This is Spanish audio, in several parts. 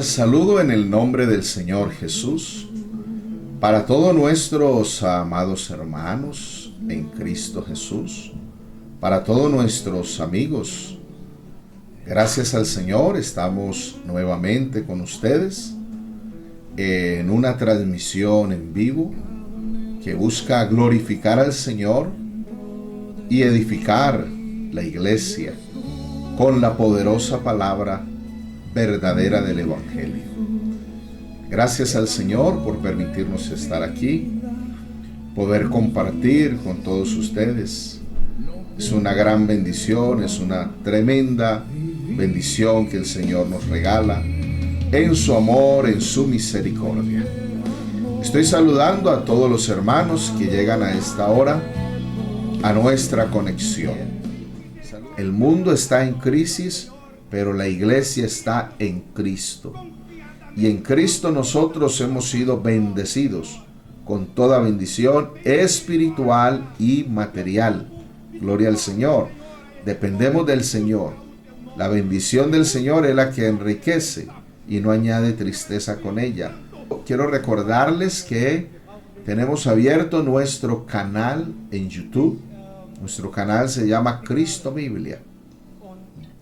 Saludo en el nombre del Señor Jesús para todos nuestros amados hermanos en Cristo Jesús, para todos nuestros amigos. Gracias al Señor, estamos nuevamente con ustedes en una transmisión en vivo que busca glorificar al Señor y edificar la iglesia con la poderosa palabra verdadera del Evangelio. Gracias al Señor por permitirnos estar aquí, poder compartir con todos ustedes. Es una gran bendición, es una tremenda bendición que el Señor nos regala en su amor, en su misericordia. Estoy saludando a todos los hermanos que llegan a esta hora a nuestra conexión. El mundo está en crisis, pero la iglesia está en Cristo. Y en Cristo nosotros hemos sido bendecidos con toda bendición espiritual y material. Gloria al Señor. Dependemos del Señor. La bendición del Señor es la que enriquece y no añade tristeza con ella. Quiero recordarles que tenemos abierto nuestro canal en YouTube. Nuestro canal se llama Cristo Biblia.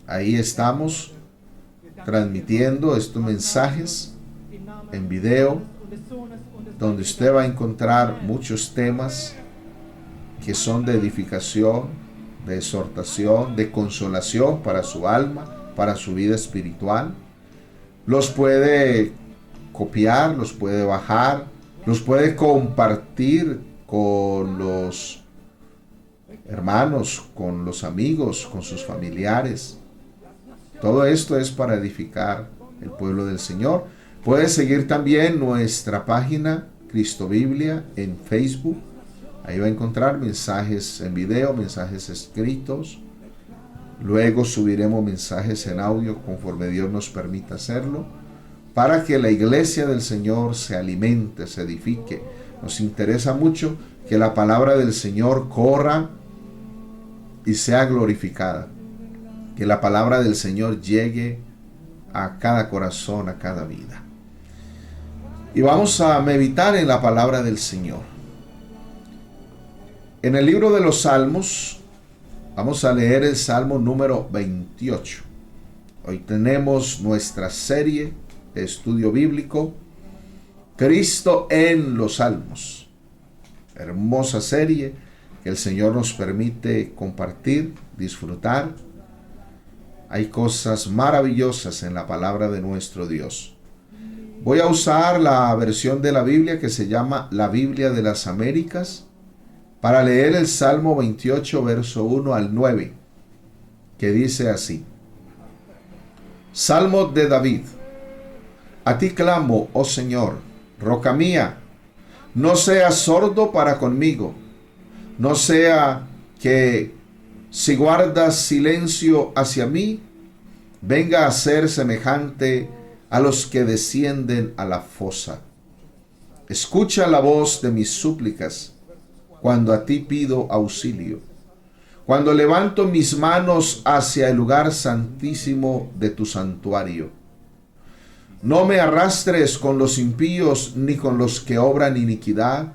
Ahí estamos transmitiendo estos mensajes en video, donde usted va a encontrar muchos temas que son de edificación, de exhortación, de consolación para su alma, para su vida espiritual. Los puede copiar, los puede bajar, los puede compartir con los hermanos, con los amigos, con sus familiares. Todo esto es para edificar el pueblo del Señor. Puede seguir también nuestra página Cristo Biblia en Facebook. Ahí va a encontrar mensajes en video, mensajes escritos. Luego subiremos mensajes en audio conforme Dios nos permita hacerlo, para que la iglesia del Señor se alimente, se edifique. Nos interesa mucho que la palabra del Señor corra y sea glorificada. Que la palabra del Señor llegue a cada corazón, a cada vida. Y vamos a meditar en la palabra del Señor. En el libro de los Salmos, vamos a leer el Salmo número 28. Hoy tenemos nuestra serie de estudio bíblico, Cristo en los Salmos. Hermosa serie que el Señor nos permite compartir, disfrutar. Hay cosas maravillosas en la palabra de nuestro Dios. Voy a usar la versión de la Biblia que se llama la Biblia de las Américas para leer el Salmo 28, verso 1 al 9, que dice así. Salmo de David. A ti clamo, oh Señor, roca mía, no seas sordo para conmigo, no sea que si guardas silencio hacia mí, venga a ser semejante a los que descienden a la fosa. Escucha la voz de mis súplicas cuando a ti pido auxilio, cuando levanto mis manos hacia el lugar santísimo de tu santuario. No me arrastres con los impíos ni con los que obran iniquidad,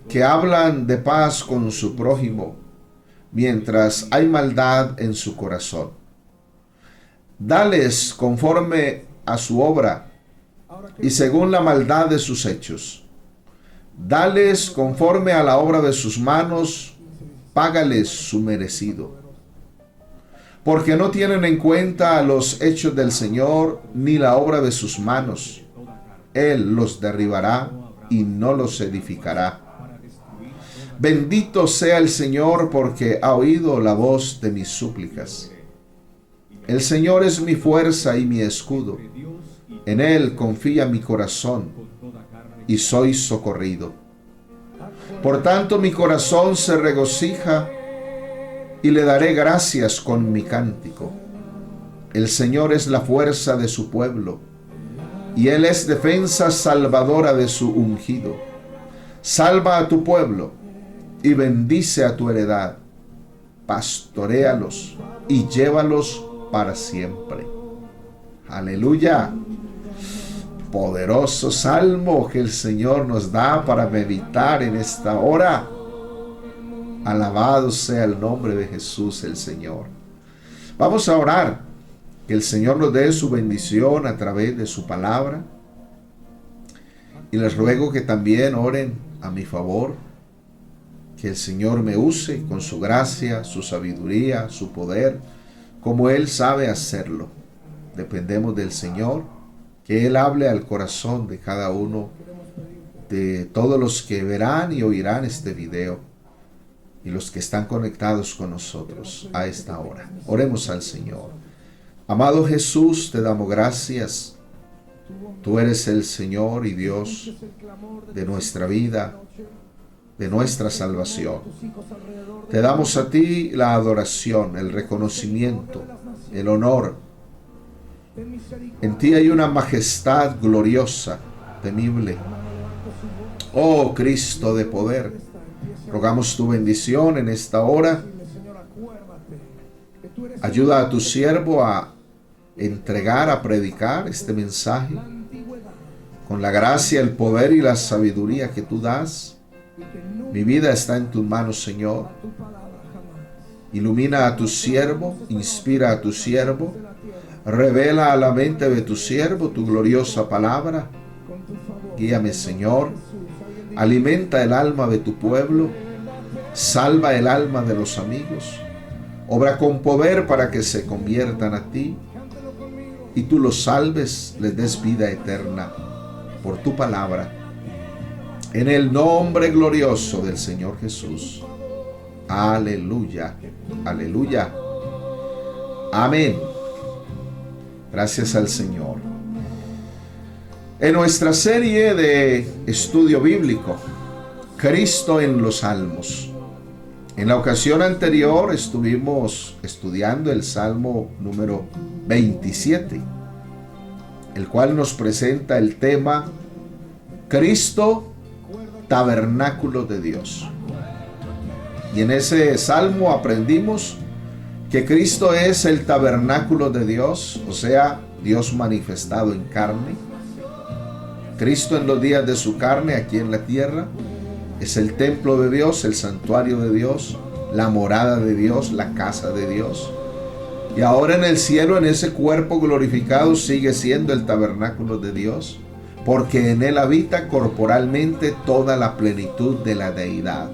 que hablan de paz con su prójimo, mientras hay maldad en su corazón. Dales conforme a su obra y según la maldad de sus hechos. Dales conforme a la obra de sus manos, págales su merecido. Porque no tienen en cuenta los hechos del Señor ni la obra de sus manos. Él los derribará y no los edificará. Bendito sea el Señor porque ha oído la voz de mis súplicas. El Señor es mi fuerza y mi escudo. En Él confía mi corazón y soy socorrido. Por tanto mi corazón se regocija y le daré gracias con mi cántico. El Señor es la fuerza de su pueblo y Él es defensa salvadora de su ungido. Salva a tu pueblo y bendice a tu heredad. Pastoréalos y llévalos para siempre. Aleluya. poderoso salmo que el Señor nos da para meditar en esta hora. Alabado sea el nombre de Jesús el Señor. Vamos a orar, que el Señor nos dé su bendición a través de su palabra. Y les ruego que también oren a mi favor, que el Señor me use con su gracia, su sabiduría, su poder, como Él sabe hacerlo. Dependemos del Señor, que Él hable al corazón de cada uno, de todos los que verán y oirán este video, y los que están conectados con nosotros a esta hora. Oremos al Señor. Amado Jesús, te damos gracias. Tú eres el Señor y Dios de nuestra vida, de nuestra salvación. Te damos a ti la adoración, el reconocimiento, el honor. En ti hay una majestad gloriosa, temible. Oh Cristo de poder, rogamos tu bendición en esta hora. Ayuda a tu siervo a entregar, a predicar este mensaje con la gracia, el poder y la sabiduría que tú das. Mi vida está en tus manos, Señor. Ilumina a tu siervo, inspira a tu siervo, revela a la mente de tu siervo tu gloriosa palabra. Guíame, Señor. Alimenta el alma de tu pueblo. Salva el alma de los amigos. Obra con poder para que se conviertan a ti y tú los salves, les des vida eterna por tu palabra. En el nombre glorioso del Señor Jesús. Aleluya, aleluya. Amén. Gracias al Señor. En nuestra serie de estudio bíblico, Cristo en los Salmos. En la ocasión anterior estuvimos estudiando el Salmo número 27, el cual nos presenta el tema Cristo, tabernáculo de Dios. Y en ese salmo aprendimos que Cristo es el tabernáculo de Dios, o sea, Dios manifestado en carne. Cristo en los días de su carne aquí en la tierra es el templo de Dios, el santuario de Dios, la morada de Dios, la casa de Dios. Y ahora en el cielo, en ese cuerpo glorificado, sigue siendo el tabernáculo de Dios, porque en él habita corporalmente toda la plenitud de la deidad.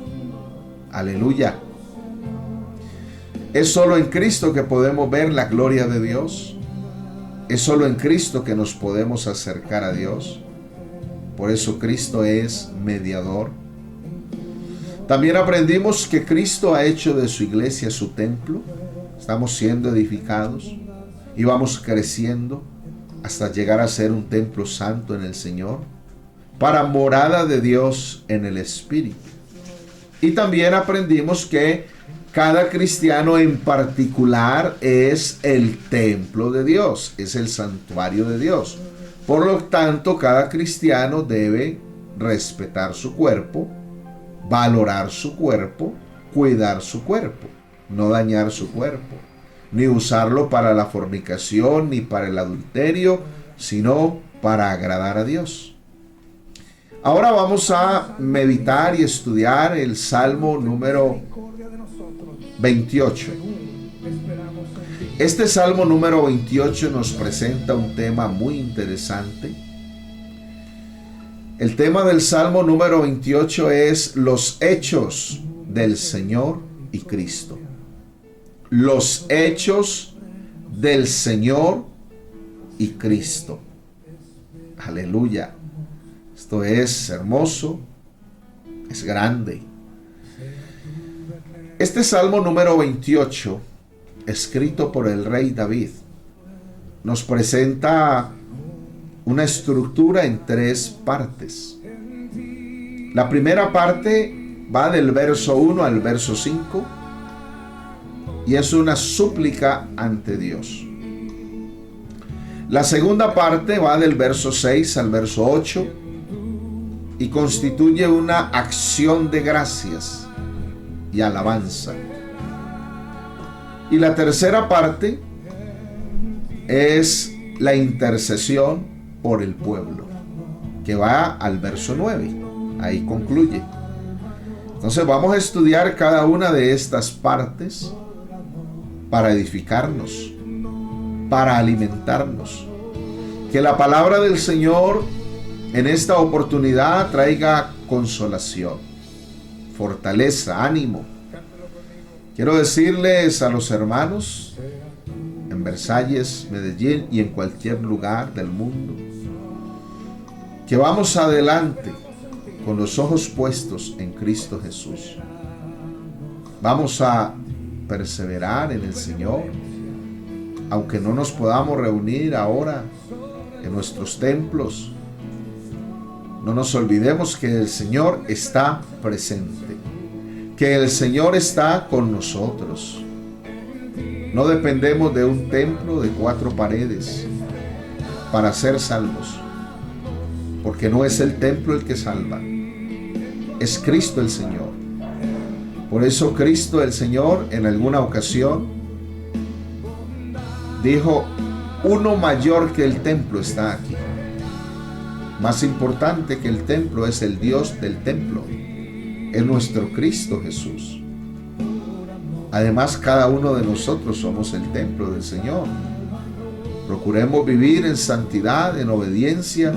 Aleluya. Es solo en Cristo que podemos ver la gloria de Dios. Es solo en Cristo que nos podemos acercar a Dios. Por eso Cristo es mediador. También aprendimos que Cristo ha hecho de su iglesia su templo. Estamos siendo edificados y vamos creciendo hasta llegar a ser un templo santo en el Señor, para morada de Dios en el Espíritu. Y también aprendimos que cada cristiano en particular es el templo de Dios, es el santuario de Dios. Por lo tanto, cada cristiano debe respetar su cuerpo, valorar su cuerpo, cuidar su cuerpo, no dañar su cuerpo, ni usarlo para la fornicación, ni para el adulterio, sino para agradar a Dios. Ahora vamos a meditar y estudiar el Salmo número 28. Este Salmo número 28 nos presenta un tema muy interesante. El tema del Salmo número 28 es los hechos del Señor y Cristo. Los hechos del Señor y Cristo. Aleluya. Esto es hermoso, es grande. Este Salmo número 28, escrito por el rey David, nos presenta una estructura en 3 partes. La primera parte va del verso 1 al verso 5 y es una súplica ante Dios. La segunda parte va del verso 6 al verso 8 y constituye una acción de gracias y alabanza. Y la tercera parte es la intercesión por el pueblo, que va al verso 9. Ahí concluye. Entonces vamos a estudiar cada una de estas partes para edificarnos, para alimentarnos. Que la palabra del Señor en esta oportunidad traiga consolación, fortaleza, ánimo. Quiero decirles a los hermanos en Versalles, Medellín y en cualquier lugar del mundo, que vamos adelante con los ojos puestos en Cristo Jesús. Vamos a perseverar en el Señor, aunque no nos podamos reunir ahora en nuestros templos. No nos olvidemos que el Señor está presente, que el Señor está con nosotros. No dependemos de un templo de 4 paredes para ser salvos, porque no es el templo el que salva, es Cristo el Señor. Por eso Cristo el Señor en alguna ocasión dijo: uno mayor que el templo está aquí. Más importante que el templo es el Dios del templo, es nuestro Cristo Jesús. Además, cada uno de nosotros somos el templo del Señor. Procuremos vivir en santidad, en obediencia,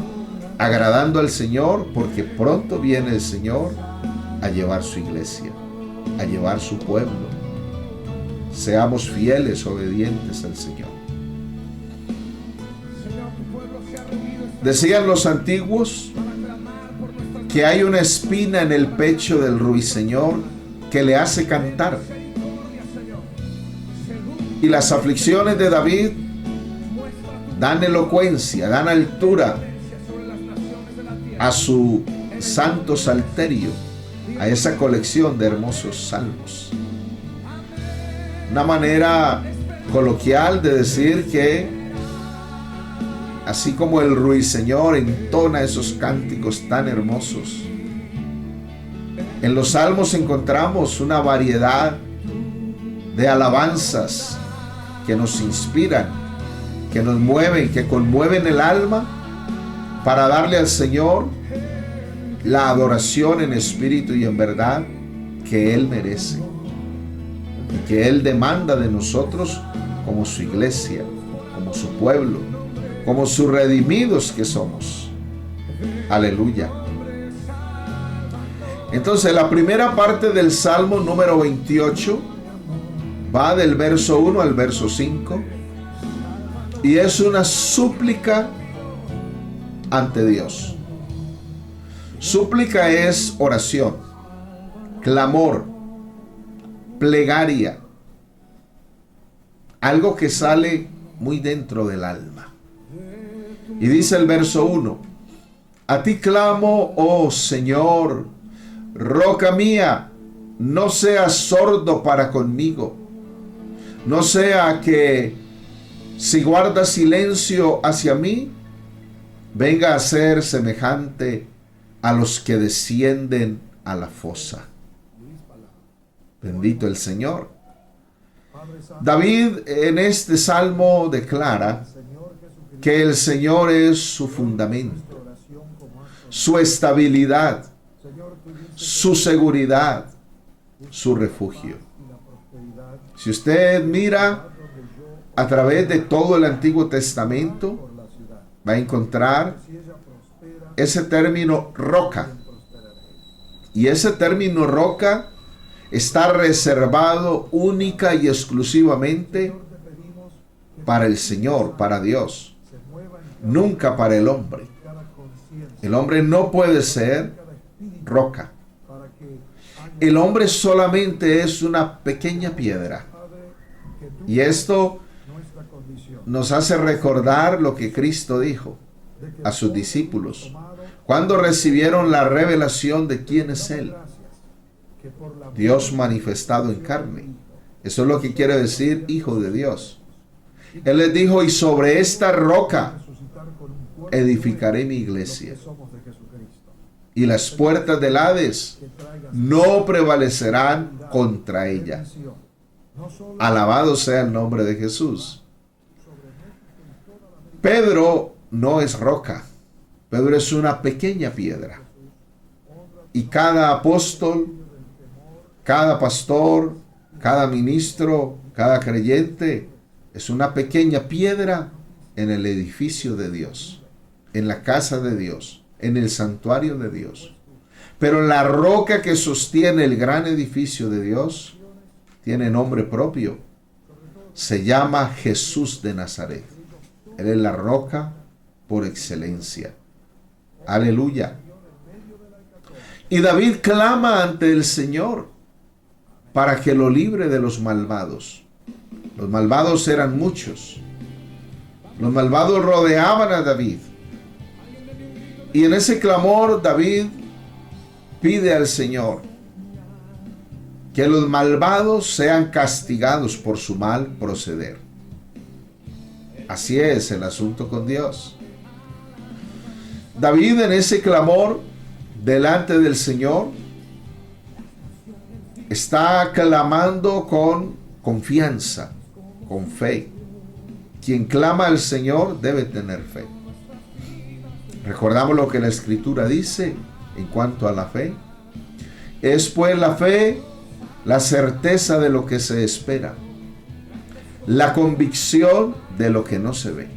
agradando al Señor, porque pronto viene el Señor a llevar su iglesia, a llevar su pueblo. Seamos fieles, obedientes al Señor. Decían los antiguos que hay una espina en el pecho del ruiseñor que le hace cantar. Y las aflicciones de David dan elocuencia, dan altura a su santo salterio, a esa colección de hermosos salmos. Una manera coloquial de decir que así como el ruiseñor entona esos cánticos tan hermosos, en los salmos encontramos una variedad de alabanzas que nos inspiran, que nos mueven, que conmueven el alma para darle al Señor la adoración en espíritu y en verdad que Él merece y que Él demanda de nosotros como su iglesia, como su pueblo, como sus redimidos que somos. Aleluya. Entonces la primera parte del Salmo número 28 va del verso 1 al verso 5 y es una súplica ante Dios. Súplica es oración, clamor, plegaria, algo que sale muy dentro del alma. Y dice el verso 1: a ti clamo, oh Señor, roca mía, no seas sordo para conmigo. No sea que si guardas silencio hacia mí, venga a ser semejante a los que descienden a la fosa. Bendito el Señor. David en este salmo declara que el Señor es su fundamento, su estabilidad, su seguridad, su refugio. Si usted mira a través de todo el Antiguo Testamento, va a encontrar ese término roca. Y ese término roca está reservado única y exclusivamente para el Señor, para Dios, nunca para el hombre. El hombre no puede ser roca. El hombre solamente es una pequeña piedra. Y esto nos hace recordar lo que Cristo dijo a sus discípulos cuando recibieron la revelación de quién es Él. Dios manifestado en carne. Eso es lo que quiere decir Hijo de Dios. Él les dijo: y sobre esta roca edificaré mi iglesia, y las puertas del Hades no prevalecerán contra ella. Alabado sea el nombre de Jesús. Pedro no es roca. Pedro es una pequeña piedra. Y cada apóstol, cada pastor, cada ministro, cada creyente es una pequeña piedra en el edificio de Dios, en la casa de Dios, en el santuario de Dios. Pero la roca que sostiene el gran edificio de Dios tiene nombre propio. Se llama Jesús de Nazaret. Él es la roca por excelencia. Aleluya. Y David clama ante el Señor para que lo libre de los malvados. Los malvados eran muchos. Los malvados rodeaban a David. Y en ese clamor David pide al Señor que los malvados sean castigados por su mal proceder. Así es el asunto con Dios. David en ese clamor delante del Señor está clamando con confianza, con fe. Quien clama al Señor debe tener fe. Recordamos lo que la Escritura dice en cuanto a la fe. Es pues la fe la certeza de lo que se espera, la convicción de lo que no se ve.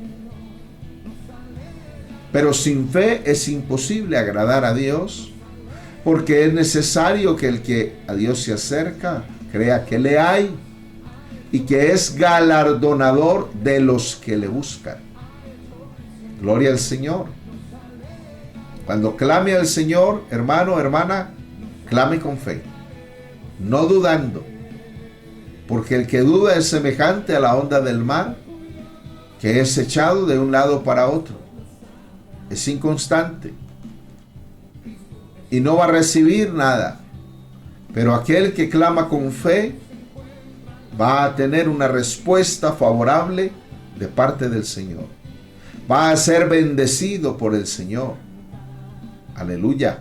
Pero sin fe es imposible agradar a Dios, porque es necesario que el que a Dios se acerca crea que le hay y que es galardonador de los que le buscan. Gloria al Señor. Cuando clame al Señor, hermano, hermana, clame con fe, no dudando, porque el que duda es semejante a la onda del mar, que es echado de un lado para otro. Es inconstante y no va a recibir nada. Pero aquel que clama con fe va a tener una respuesta favorable de parte del Señor. Va a ser bendecido por el Señor. Aleluya.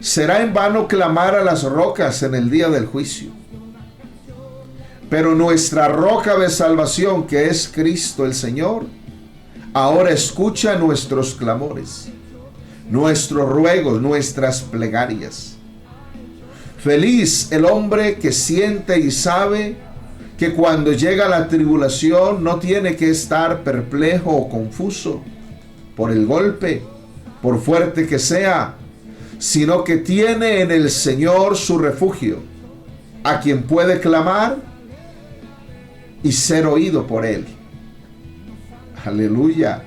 Será en vano clamar a las rocas en el día del juicio. Pero nuestra roca de salvación, que es Cristo el Señor, ahora escucha nuestros clamores, nuestros ruegos, nuestras plegarias. Feliz el hombre que siente y sabe que cuando llega la tribulación no tiene que estar perplejo o confuso por el golpe, por fuerte que sea, sino que tiene en el Señor su refugio, a quien puede clamar y ser oído por Él. Aleluya.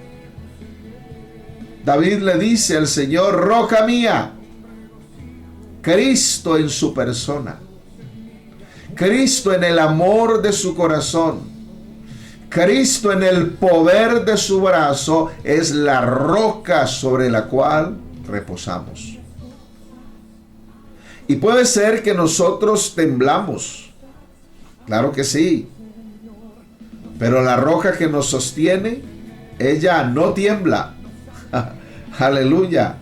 David le dice al Señor: roca mía. Cristo en su persona, Cristo en el amor de su corazón, Cristo en el poder de su brazo es la roca sobre la cual reposamos. Y puede ser que nosotros temblamos, claro que sí, pero la roca que nos sostiene, ella no tiembla. Aleluya.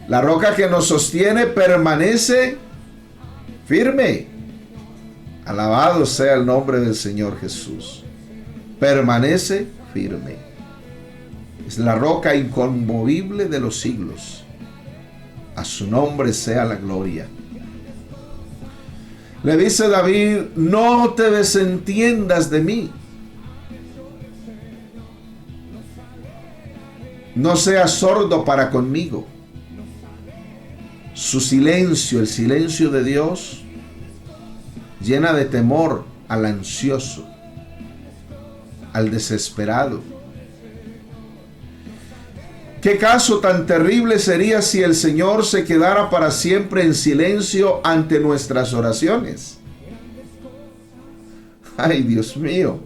La roca que nos sostiene permanece firme. Alabado sea el nombre del Señor Jesús. Permanece firme. Es la roca inconmovible de los siglos. A su nombre sea la gloria. Le dice David: no te desentiendas de mí. No seas sordo para conmigo. Su silencio, el silencio de Dios, llena de temor al ansioso, al desesperado. ¿Qué caso tan terrible sería si el Señor se quedara para siempre en silencio ante nuestras oraciones? Ay, Dios mío.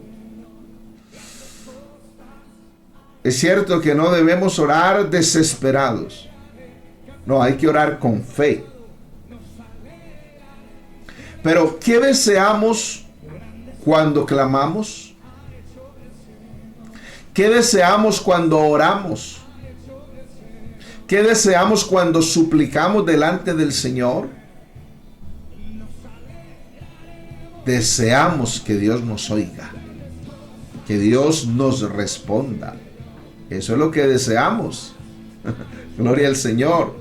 Es cierto que no debemos orar desesperados. No, hay que orar con fe. Pero, ¿qué deseamos cuando clamamos? ¿Qué deseamos cuando oramos? ¿Qué deseamos cuando suplicamos delante del Señor? Deseamos que Dios nos oiga, que Dios nos responda. Eso es lo que deseamos. Gloria al Señor.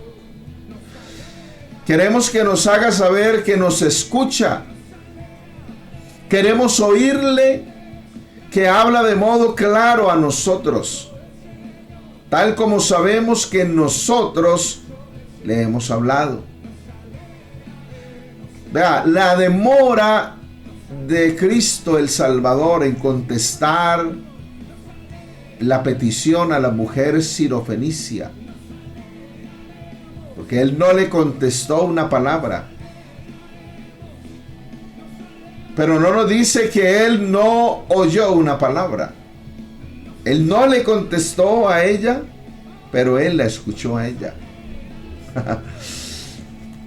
Queremos que nos haga saber que nos escucha. Queremos oírle, que habla de modo claro a nosotros, tal como sabemos que nosotros le hemos hablado. Vea, la demora de Cristo el Salvador en contestar la petición a la mujer sirofenicia, porque él no le contestó una palabra, pero no nos dice que él no oyó una palabra. Él no le contestó a ella, pero él la escuchó a ella.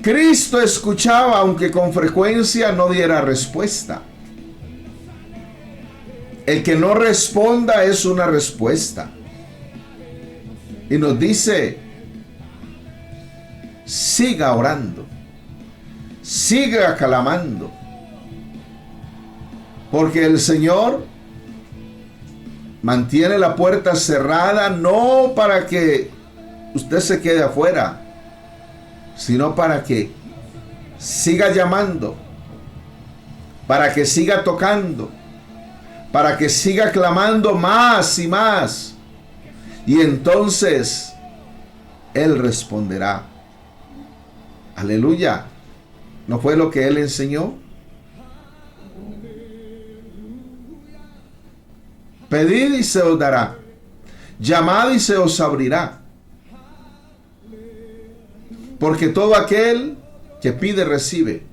Cristo escuchaba, aunque con frecuencia no diera respuesta. El que no responda es una respuesta. Y nos dice, siga orando, siga clamando, porque el Señor mantiene la puerta cerrada no para que usted se quede afuera, sino para que siga llamando, para que siga tocando, para que siga clamando más y más. Y entonces Él responderá. Aleluya. ¿No fue lo que Él enseñó? Pedid y se os dará. Llamad y se os abrirá. Porque todo aquel que pide recibe,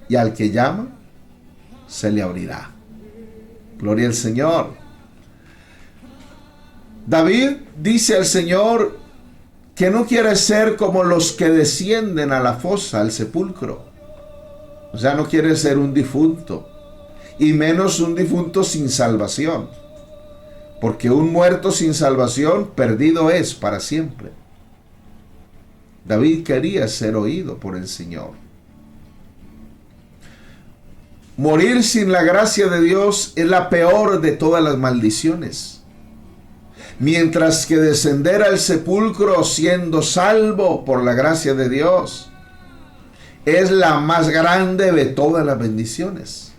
y al que llama se le abrirá. Gloria al Señor. David dice al Señor que no quiere ser como los que descienden a la fosa, al sepulcro. O sea, no quiere ser un difunto, y menos un difunto sin salvación, porque un muerto sin salvación perdido es para siempre. David quería ser oído por el Señor. Morir sin la gracia de Dios es la peor de todas las maldiciones. Mientras que descender al sepulcro siendo salvo por la gracia de Dios es la más grande de todas las bendiciones.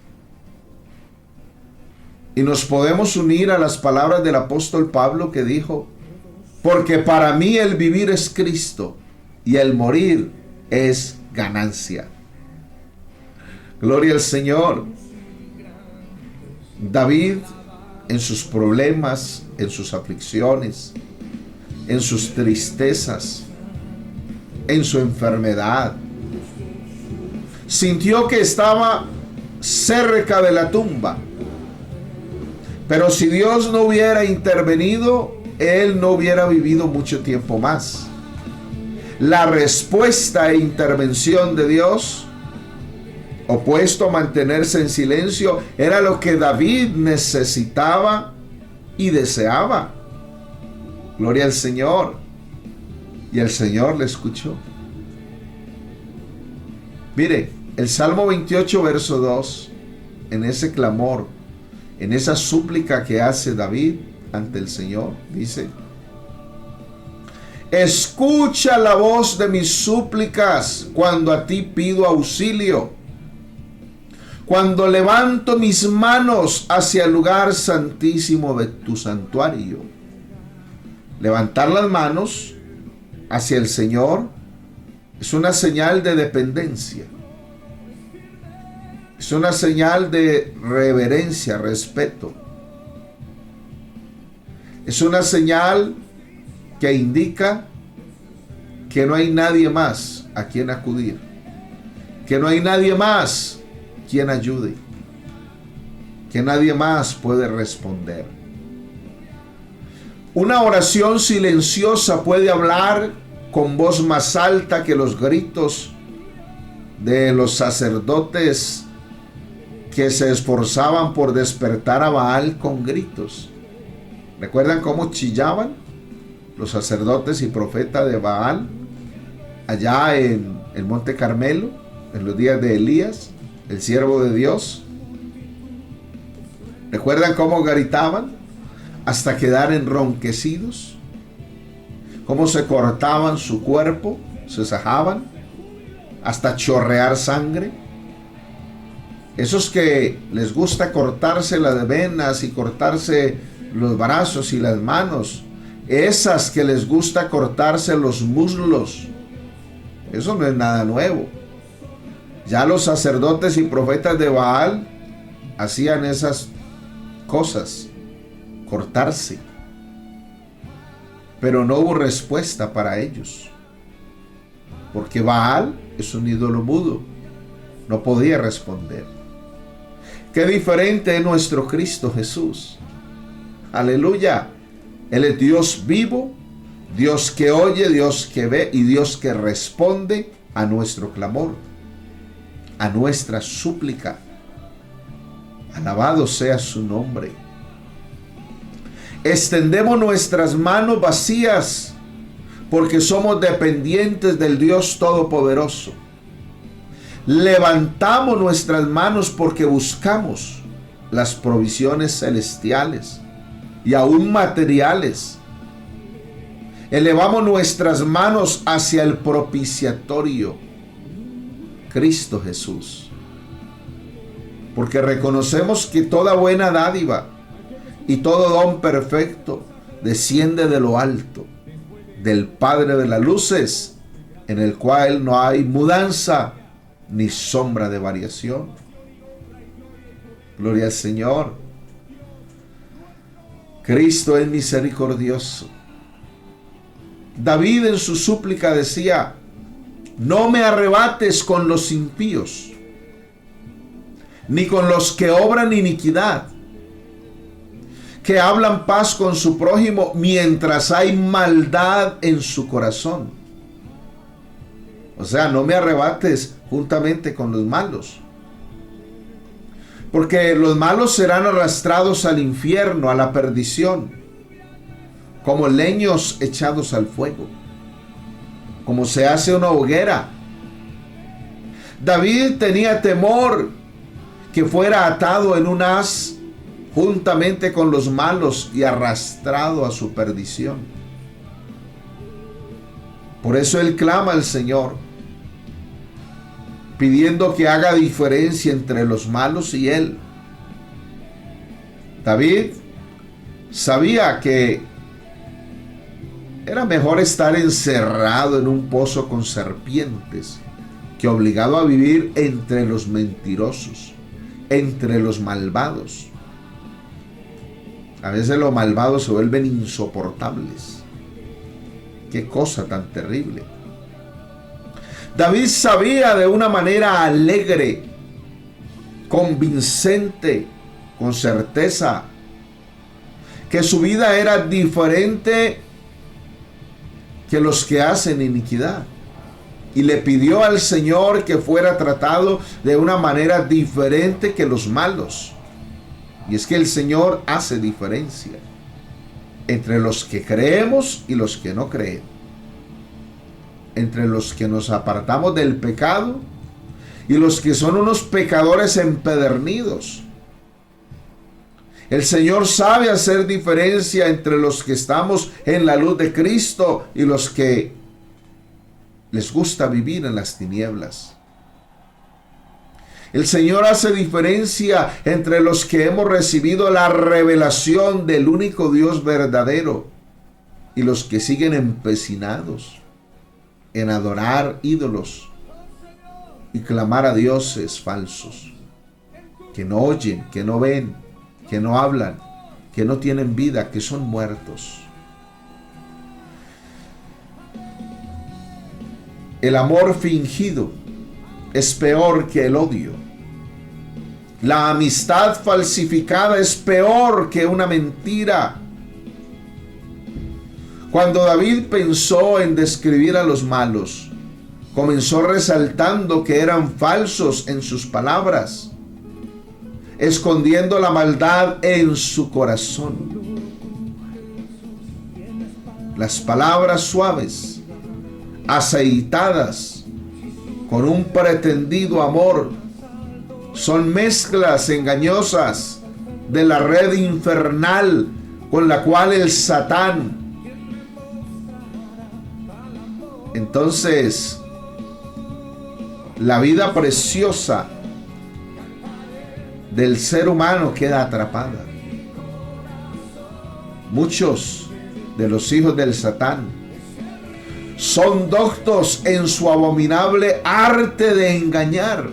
Y nos podemos unir a las palabras del apóstol Pablo, que dijo: porque para mí el vivir es Cristo y el morir es ganancia. Gloria al Señor. David, en sus problemas, en sus aflicciones, en sus tristezas, en su enfermedad, sintió que estaba cerca de la tumba. Pero si Dios no hubiera intervenido, él no hubiera vivido mucho tiempo más. La respuesta e intervención de Dios, opuesto a mantenerse en silencio, era lo que David necesitaba y deseaba. Gloria al Señor. Y el Señor le escuchó. Mire, el Salmo 28, verso 2, en ese clamor, en esa súplica que hace David ante el Señor, dice: escucha la voz de mis súplicas cuando a ti pido auxilio, cuando levanto mis manos hacia el lugar santísimo de tu santuario. Levantar las manos hacia el Señor es una señal de dependencia. Es una señal de reverencia, respeto. Es una señal que indica que no hay nadie más a quien acudir, que no hay nadie más quien ayude, que nadie más puede responder. Una oración silenciosa puede hablar con voz más alta que los gritos de los sacerdotes que se esforzaban por despertar a Baal con gritos. ¿Recuerdan cómo chillaban los sacerdotes y profetas de Baal allá en el Monte Carmelo, en los días de Elías, el siervo de Dios? ¿Recuerdan cómo gritaban? hasta quedar enronquecidos, cómo se cortaban su cuerpo, se sajaban hasta chorrear sangre. Esos que les gusta cortarse las venas y cortarse los brazos y las manos, esas que les gusta cortarse los muslos, eso no es nada nuevo. Ya los sacerdotes y profetas de Baal hacían esas cosas, cortarse, pero no hubo respuesta para ellos, porque Baal es un ídolo mudo, no podía responder. Qué diferente es nuestro Cristo Jesús. Aleluya. Él es Dios vivo, Dios que oye, Dios que ve y Dios que responde a nuestro clamor, a nuestra súplica. Alabado sea su nombre. Extendemos nuestras manos vacías porque somos dependientes del Dios Todopoderoso. Levantamos nuestras manos porque buscamos las provisiones celestiales y aún materiales. Elevamos nuestras manos hacia el propiciatorio, Cristo Jesús, porque reconocemos que toda buena dádiva y todo don perfecto desciende de lo alto, del Padre de las luces, en el cual no hay mudanza ni sombra de variación. Gloria al Señor. Cristo es misericordioso. David en su súplica decía: no me arrebates con los impíos, ni con los que obran iniquidad, que hablan paz con su prójimo mientras hay maldad en su corazón. O sea, no me arrebates juntamente con los malos, porque los malos serán arrastrados al infierno, a la perdición, como leños echados al fuego, como se hace una hoguera. David tenía temor que fuera atado en un haz juntamente con los malos y arrastrado a su perdición. Por eso él clama al Señor, pidiendo que haga diferencia entre los malos y él. David sabía que era mejor estar encerrado en un pozo con serpientes que obligado a vivir entre los mentirosos, entre los malvados. A veces los malvados se vuelven insoportables. Qué cosa tan terrible. David sabía de una manera alegre, convincente, con certeza, que su vida era diferente que los que hacen iniquidad. Y le pidió al Señor que fuera tratado de una manera diferente que los malos. Y es que el Señor hace diferencia entre los que creemos y los que no creen, entre los que nos apartamos del pecado y los que son unos pecadores empedernidos. El Señor sabe hacer diferencia entre los que estamos en la luz de Cristo y los que les gusta vivir en las tinieblas. El Señor hace diferencia entre los que hemos recibido la revelación del único Dios verdadero y los que siguen empecinados en adorar ídolos y clamar a dioses falsos, que no oyen, que no ven, que no hablan, que no tienen vida, que son muertos. El amor fingido es peor que el odio. La amistad falsificada es peor que una mentira. Cuando David pensó en describir a los malos, comenzó resaltando que eran falsos en sus palabras, escondiendo la maldad en su corazón. Las palabras suaves, aceitadas, con un pretendido amor, son mezclas engañosas de la red infernal con la cual el Satán entonces la vida preciosa del ser humano queda atrapada. Muchos de los hijos del Satán son doctos en su abominable arte de engañar.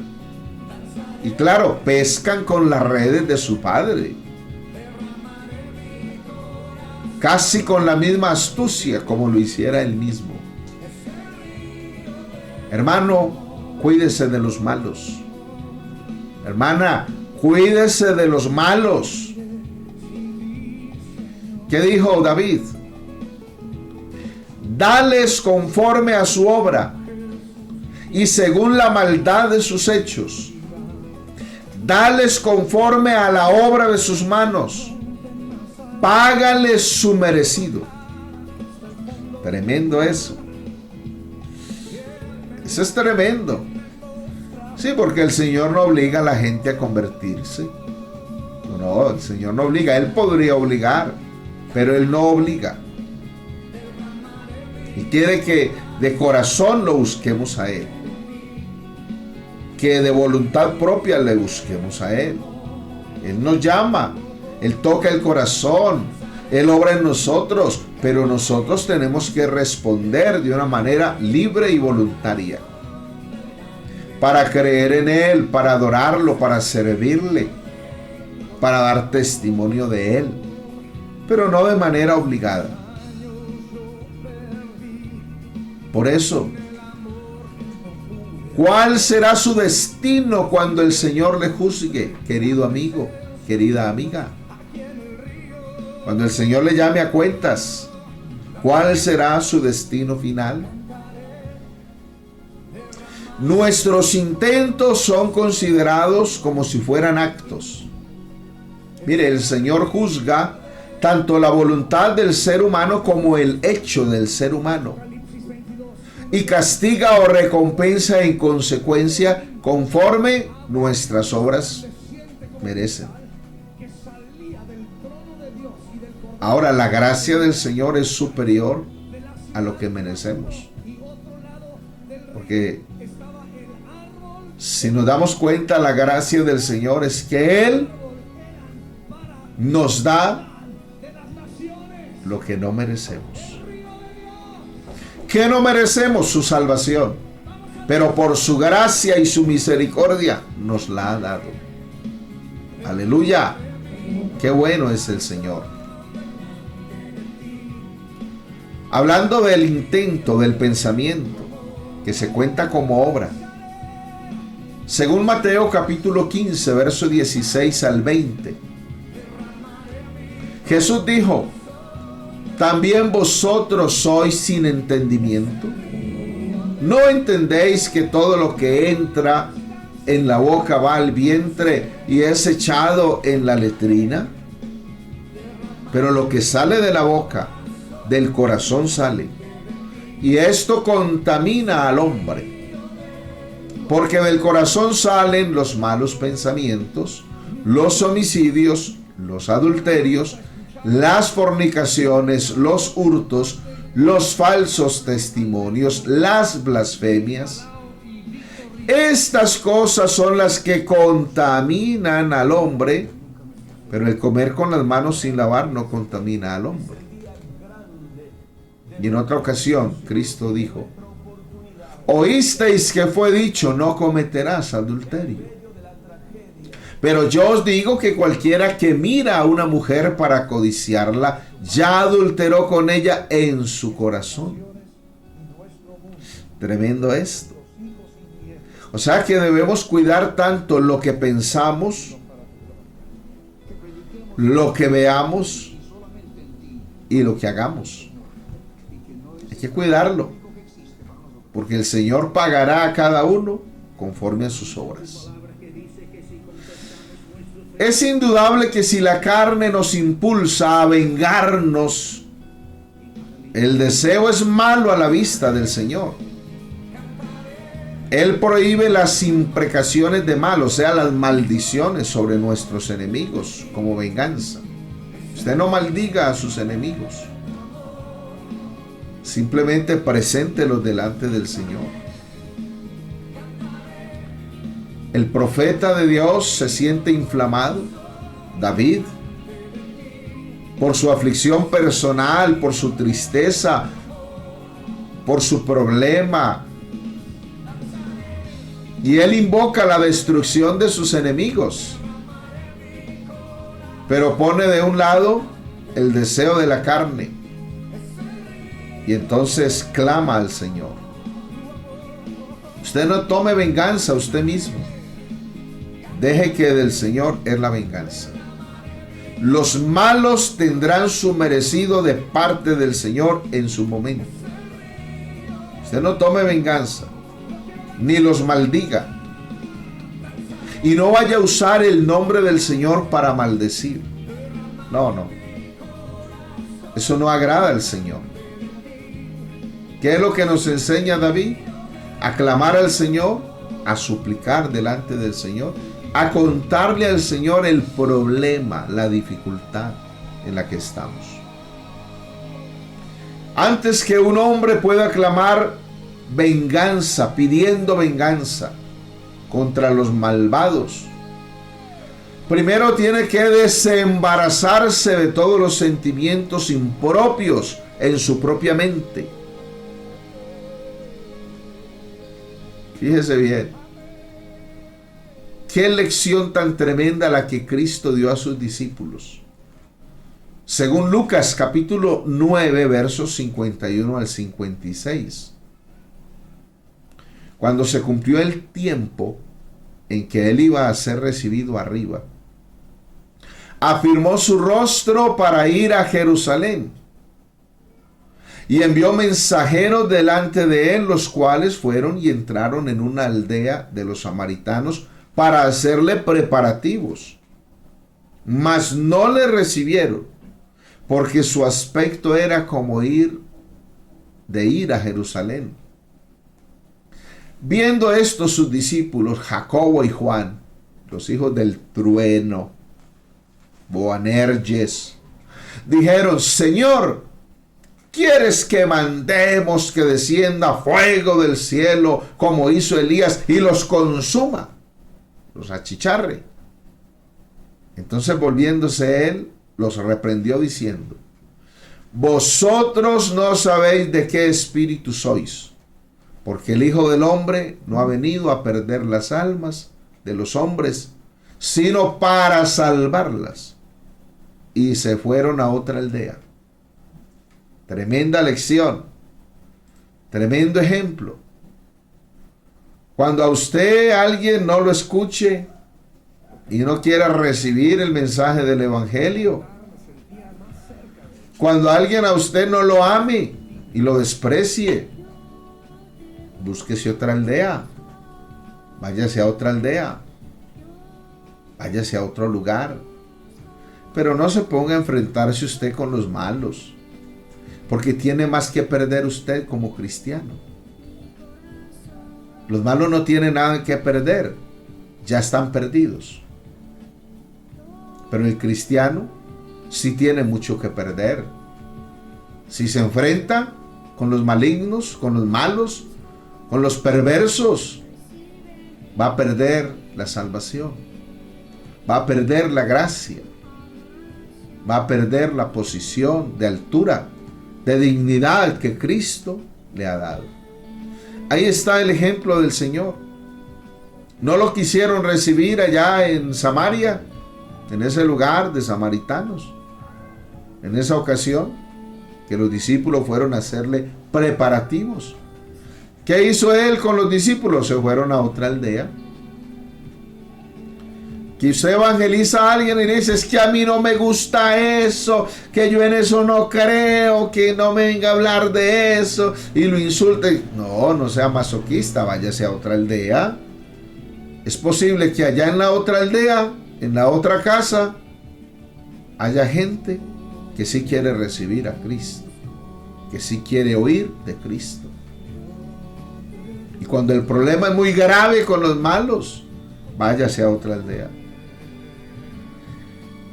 Y claro, pescan con las redes de su padre, casi con la misma astucia como lo hiciera él mismo. Hermano, cuídese de los malos. Hermana, cuídese de los malos. ¿Qué dijo David? Dales conforme a su obra y según la maldad de sus hechos. Dales conforme a la obra de sus manos. Págales su merecido. Tremendo eso. Eso es tremendo. Sí, porque el Señor no obliga a la gente a convertirse. No, el Señor no obliga. Él podría obligar, pero Él no obliga. Y quiere que de corazón lo busquemos a Él. Que de voluntad propia le busquemos a Él. Él nos llama. Él toca el corazón. Él obra en nosotros. Pero nosotros tenemos que responder de una manera libre y voluntaria. Para creer en Él, para adorarlo, para servirle, para dar testimonio de Él, pero no de manera obligada. Por eso, ¿cuál será su destino cuando el Señor le juzgue, querido amigo, querida amiga? Cuando el Señor le llame a cuentas, ¿cuál será su destino final? Nuestros intentos son considerados como si fueran actos. Mire, el Señor juzga tanto la voluntad del ser humano como el hecho del ser humano. Y castiga o recompensa en consecuencia conforme nuestras obras merecen. Ahora, la gracia del Señor es superior a lo que merecemos. Porque si nos damos cuenta, la gracia del Señor es que Él nos da lo que no merecemos. ¿Qué no merecemos? Su salvación. Pero por su gracia y su misericordia nos la ha dado. Aleluya. Qué bueno es el Señor. Hablando del intento, del pensamiento, que se cuenta como obra. Según Mateo capítulo 15, verso 16 al 20. Jesús dijo: ¿también vosotros sois sin entendimiento? ¿No entendéis que todo lo que entra en la boca va al vientre y es echado en la letrina? Pero lo que sale de la boca, del corazón sale, y esto contamina al hombre. Porque del corazón salen los malos pensamientos, los homicidios, los adulterios, las fornicaciones, los hurtos, los falsos testimonios, las blasfemias. Estas cosas son las que contaminan al hombre, pero el comer con las manos sin lavar no contamina al hombre. Y en otra ocasión, Cristo dijo: oísteis que fue dicho, no cometerás adulterio. Pero yo os digo que cualquiera que mira a una mujer para codiciarla, ya adulteró con ella en su corazón. Tremendo esto. O sea que debemos cuidar tanto lo que pensamos, lo que veamos y lo que hagamos. Hay que cuidarlo, porque el Señor pagará a cada uno conforme a sus obras. Es indudable que si la carne nos impulsa a vengarnos, el deseo es malo a la vista del Señor. Él prohíbe las imprecaciones de mal, o sea, las maldiciones sobre nuestros enemigos como venganza. Usted no maldiga a sus enemigos. Simplemente preséntelos delante del Señor. El profeta de Dios se siente inflamado, David, por su aflicción personal, por su tristeza, por su problema. Y él invoca la destrucción de sus enemigos, pero pone de un lado el deseo de la carne y entonces clama al Señor. Usted no tome venganza usted mismo. Deje que del Señor es la venganza. Los malos tendrán su merecido de parte del Señor en su momento. Usted no tome venganza, ni los maldiga. Y no vaya a usar el nombre del Señor para maldecir. No. Eso no agrada al Señor. ¿Qué es lo que nos enseña David? A clamar al Señor, a suplicar delante del Señor, a contarle al Señor el problema, la dificultad en la que estamos. Antes que un hombre pueda clamar venganza, pidiendo venganza contra los malvados, primero tiene que desembarazarse de todos los sentimientos impropios en su propia mente. Fíjese bien. Qué lección tan tremenda la que Cristo dio a sus discípulos. Según Lucas capítulo 9, versos 51 al 56. Cuando se cumplió el tiempo en que él iba a ser recibido arriba, afirmó su rostro para ir a Jerusalén y envió mensajeros delante de él, los cuales fueron y entraron en una aldea de los samaritanos para hacerle preparativos. Mas no le recibieron, porque su aspecto era como ir a Jerusalén. Viendo esto sus discípulos, Jacobo y Juan, los hijos del trueno, Boanerges, dijeron: Señor, ¿quieres que mandemos que descienda fuego del cielo como hizo Elías y los consuma, los achicharre? Entonces, volviéndose él, los reprendió diciendo: vosotros no sabéis de qué espíritu sois, porque el Hijo del Hombre no ha venido a perder las almas de los hombres, sino para salvarlas. Y se fueron a otra aldea. Tremenda lección, tremendo ejemplo. Cuando a usted alguien no lo escuche y no quiera recibir el mensaje del Evangelio, cuando alguien a usted no lo ame y lo desprecie, búsquese otra aldea, váyase a otra aldea, váyase a otro lugar, pero no se ponga a enfrentarse usted con los malos, porque tiene más que perder usted como cristiano. Los malos no tienen nada que perder, ya están perdidos. Pero el cristiano sí tiene mucho que perder. Si se enfrenta con los malignos, con los malos, con los perversos, va a perder la salvación, va a perder la gracia, va a perder la posición de altura, de dignidad que Cristo le ha dado. Ahí está el ejemplo del Señor. No lo quisieron recibir allá en Samaria, en ese lugar de samaritanos. En esa ocasión que los discípulos fueron a hacerle preparativos. ¿Qué hizo él con los discípulos? Se fueron a otra aldea. Que usted evangeliza a alguien y dice: es que a mí no me gusta eso, que yo en eso no creo, que no me venga a hablar de eso, y lo insulte. No sea masoquista, váyase a otra aldea. Es posible que allá en la otra aldea, en la otra casa, haya gente que sí quiere recibir a Cristo, que sí quiere oír de Cristo. Y cuando el problema es muy grave con los malos, váyase a otra aldea.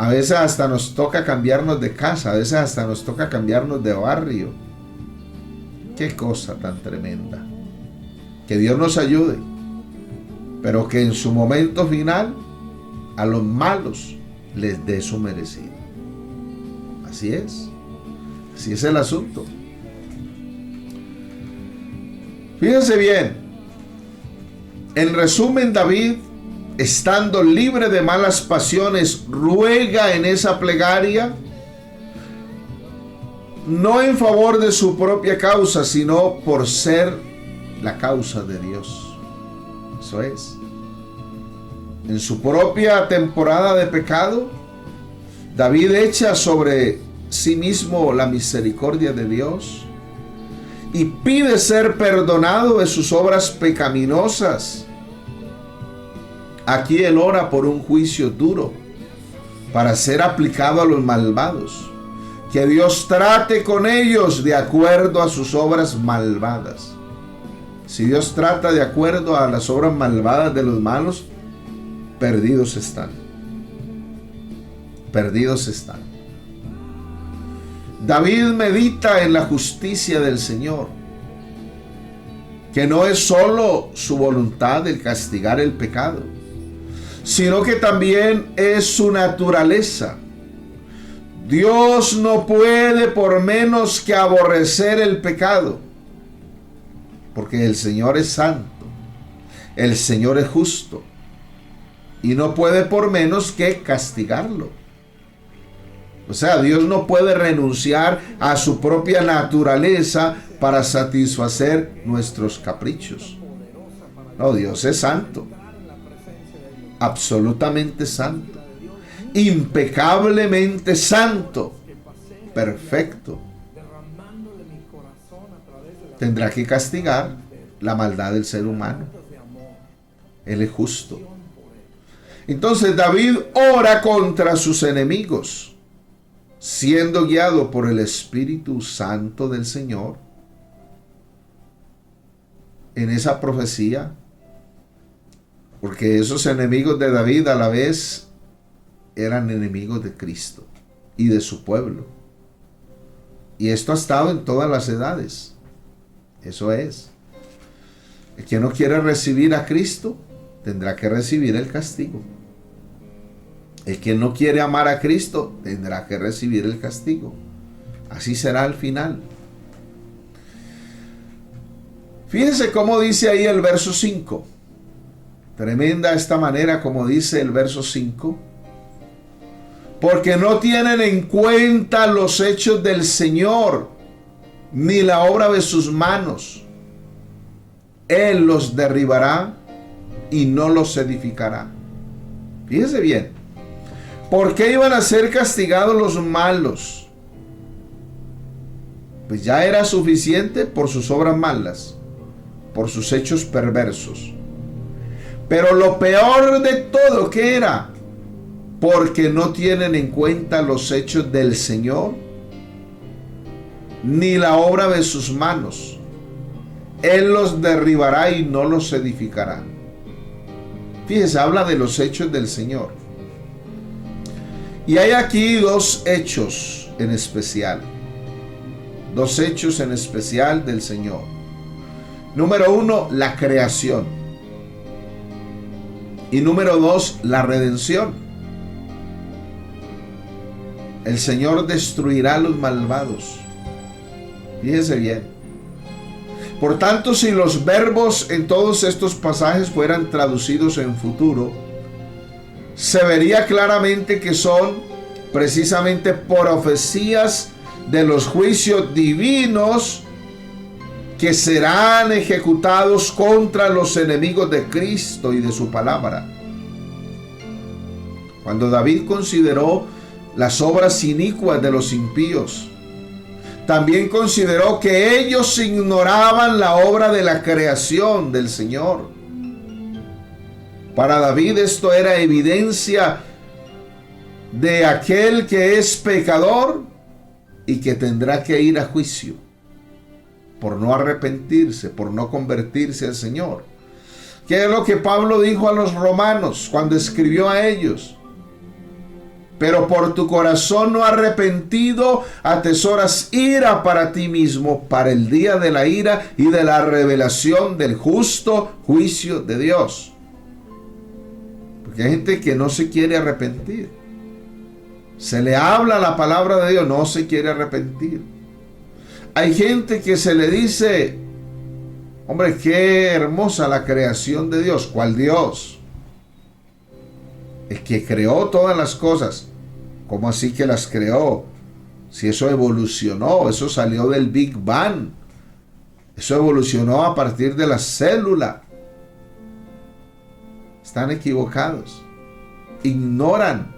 A veces hasta nos toca cambiarnos de casa, a veces hasta nos toca cambiarnos de barrio. Qué cosa tan tremenda. Que Dios nos ayude, pero que en su momento final a los malos les dé su merecido. Así es el asunto. Fíjense bien, en resumen, David, estando libre de malas pasiones, ruega en esa plegaria, no en favor de su propia causa, sino por ser la causa de Dios. Eso es. En su propia temporada de pecado, David echa sobre sí mismo la misericordia de Dios y pide ser perdonado de sus obras pecaminosas. Aquí él ora por un juicio duro para ser aplicado a los malvados. Que Dios trate con ellos de acuerdo a sus obras malvadas. Si Dios trata de acuerdo a las obras malvadas de los malos, perdidos están. Perdidos están. David medita en la justicia del Señor, que no es solo su voluntad el castigar el pecado, sino que también es su naturaleza. Dios no puede por menos que aborrecer el pecado, porque el Señor es santo, el Señor es justo, y no puede por menos que castigarlo. O sea, Dios no puede renunciar a su propia naturaleza para satisfacer nuestros caprichos. No, Dios es santo, absolutamente santo, impecablemente santo, perfecto. Tendrá que castigar la maldad del ser humano. Él es justo. Entonces David ora contra sus enemigos, siendo guiado por el Espíritu Santo del Señor. En esa profecía, porque esos enemigos de David a la vez eran enemigos de Cristo y de su pueblo. Y esto ha estado en todas las edades. Eso es. El que no quiere recibir a Cristo tendrá que recibir el castigo. El que no quiere amar a Cristo tendrá que recibir el castigo. Así será al final. Fíjense cómo dice ahí el verso 5. Tremenda esta manera como dice el verso 5. Porque no tienen en cuenta los hechos del Señor, ni la obra de sus manos. Él los derribará y no los edificará. Fíjense bien. ¿Por qué iban a ser castigados los malos? Pues ya era suficiente por sus obras malas, por sus hechos perversos. Pero lo peor de todo, ¿qué era? Porque no tienen en cuenta los hechos del Señor, ni la obra de sus manos. Él los derribará y no los edificará. Fíjese, habla de los hechos del Señor. Y hay aquí dos hechos en especial. Dos hechos en especial del Señor. Número 1, la creación. Y número 2, la redención. El Señor destruirá a los malvados. Fíjese bien. Por tanto, si los verbos en todos estos pasajes fueran traducidos en futuro, se vería claramente que son precisamente profecías de los juicios divinos que serán ejecutados contra los enemigos de Cristo y de su palabra. Cuando David consideró las obras inicuas de los impíos, también consideró que ellos ignoraban la obra de la creación del Señor. Para David esto era evidencia de aquel que es pecador y que tendrá que ir a juicio por no arrepentirse, por no convertirse al Señor. ¿Qué es lo que Pablo dijo a los romanos cuando escribió a ellos? pero por tu corazón no arrepentido atesoras ira para ti mismo, para el día de la ira y de la revelación del justo juicio de Dios. Porque hay gente que no se quiere arrepentir. Se le habla la palabra de Dios, no se quiere arrepentir. Hay gente que se le dice, hombre, qué hermosa la creación de Dios. ¿Cuál Dios? El que creó todas las cosas. ¿Cómo así que las creó? Si eso evolucionó, eso salió del Big Bang. Eso evolucionó a partir de la célula. Están equivocados. Ignoran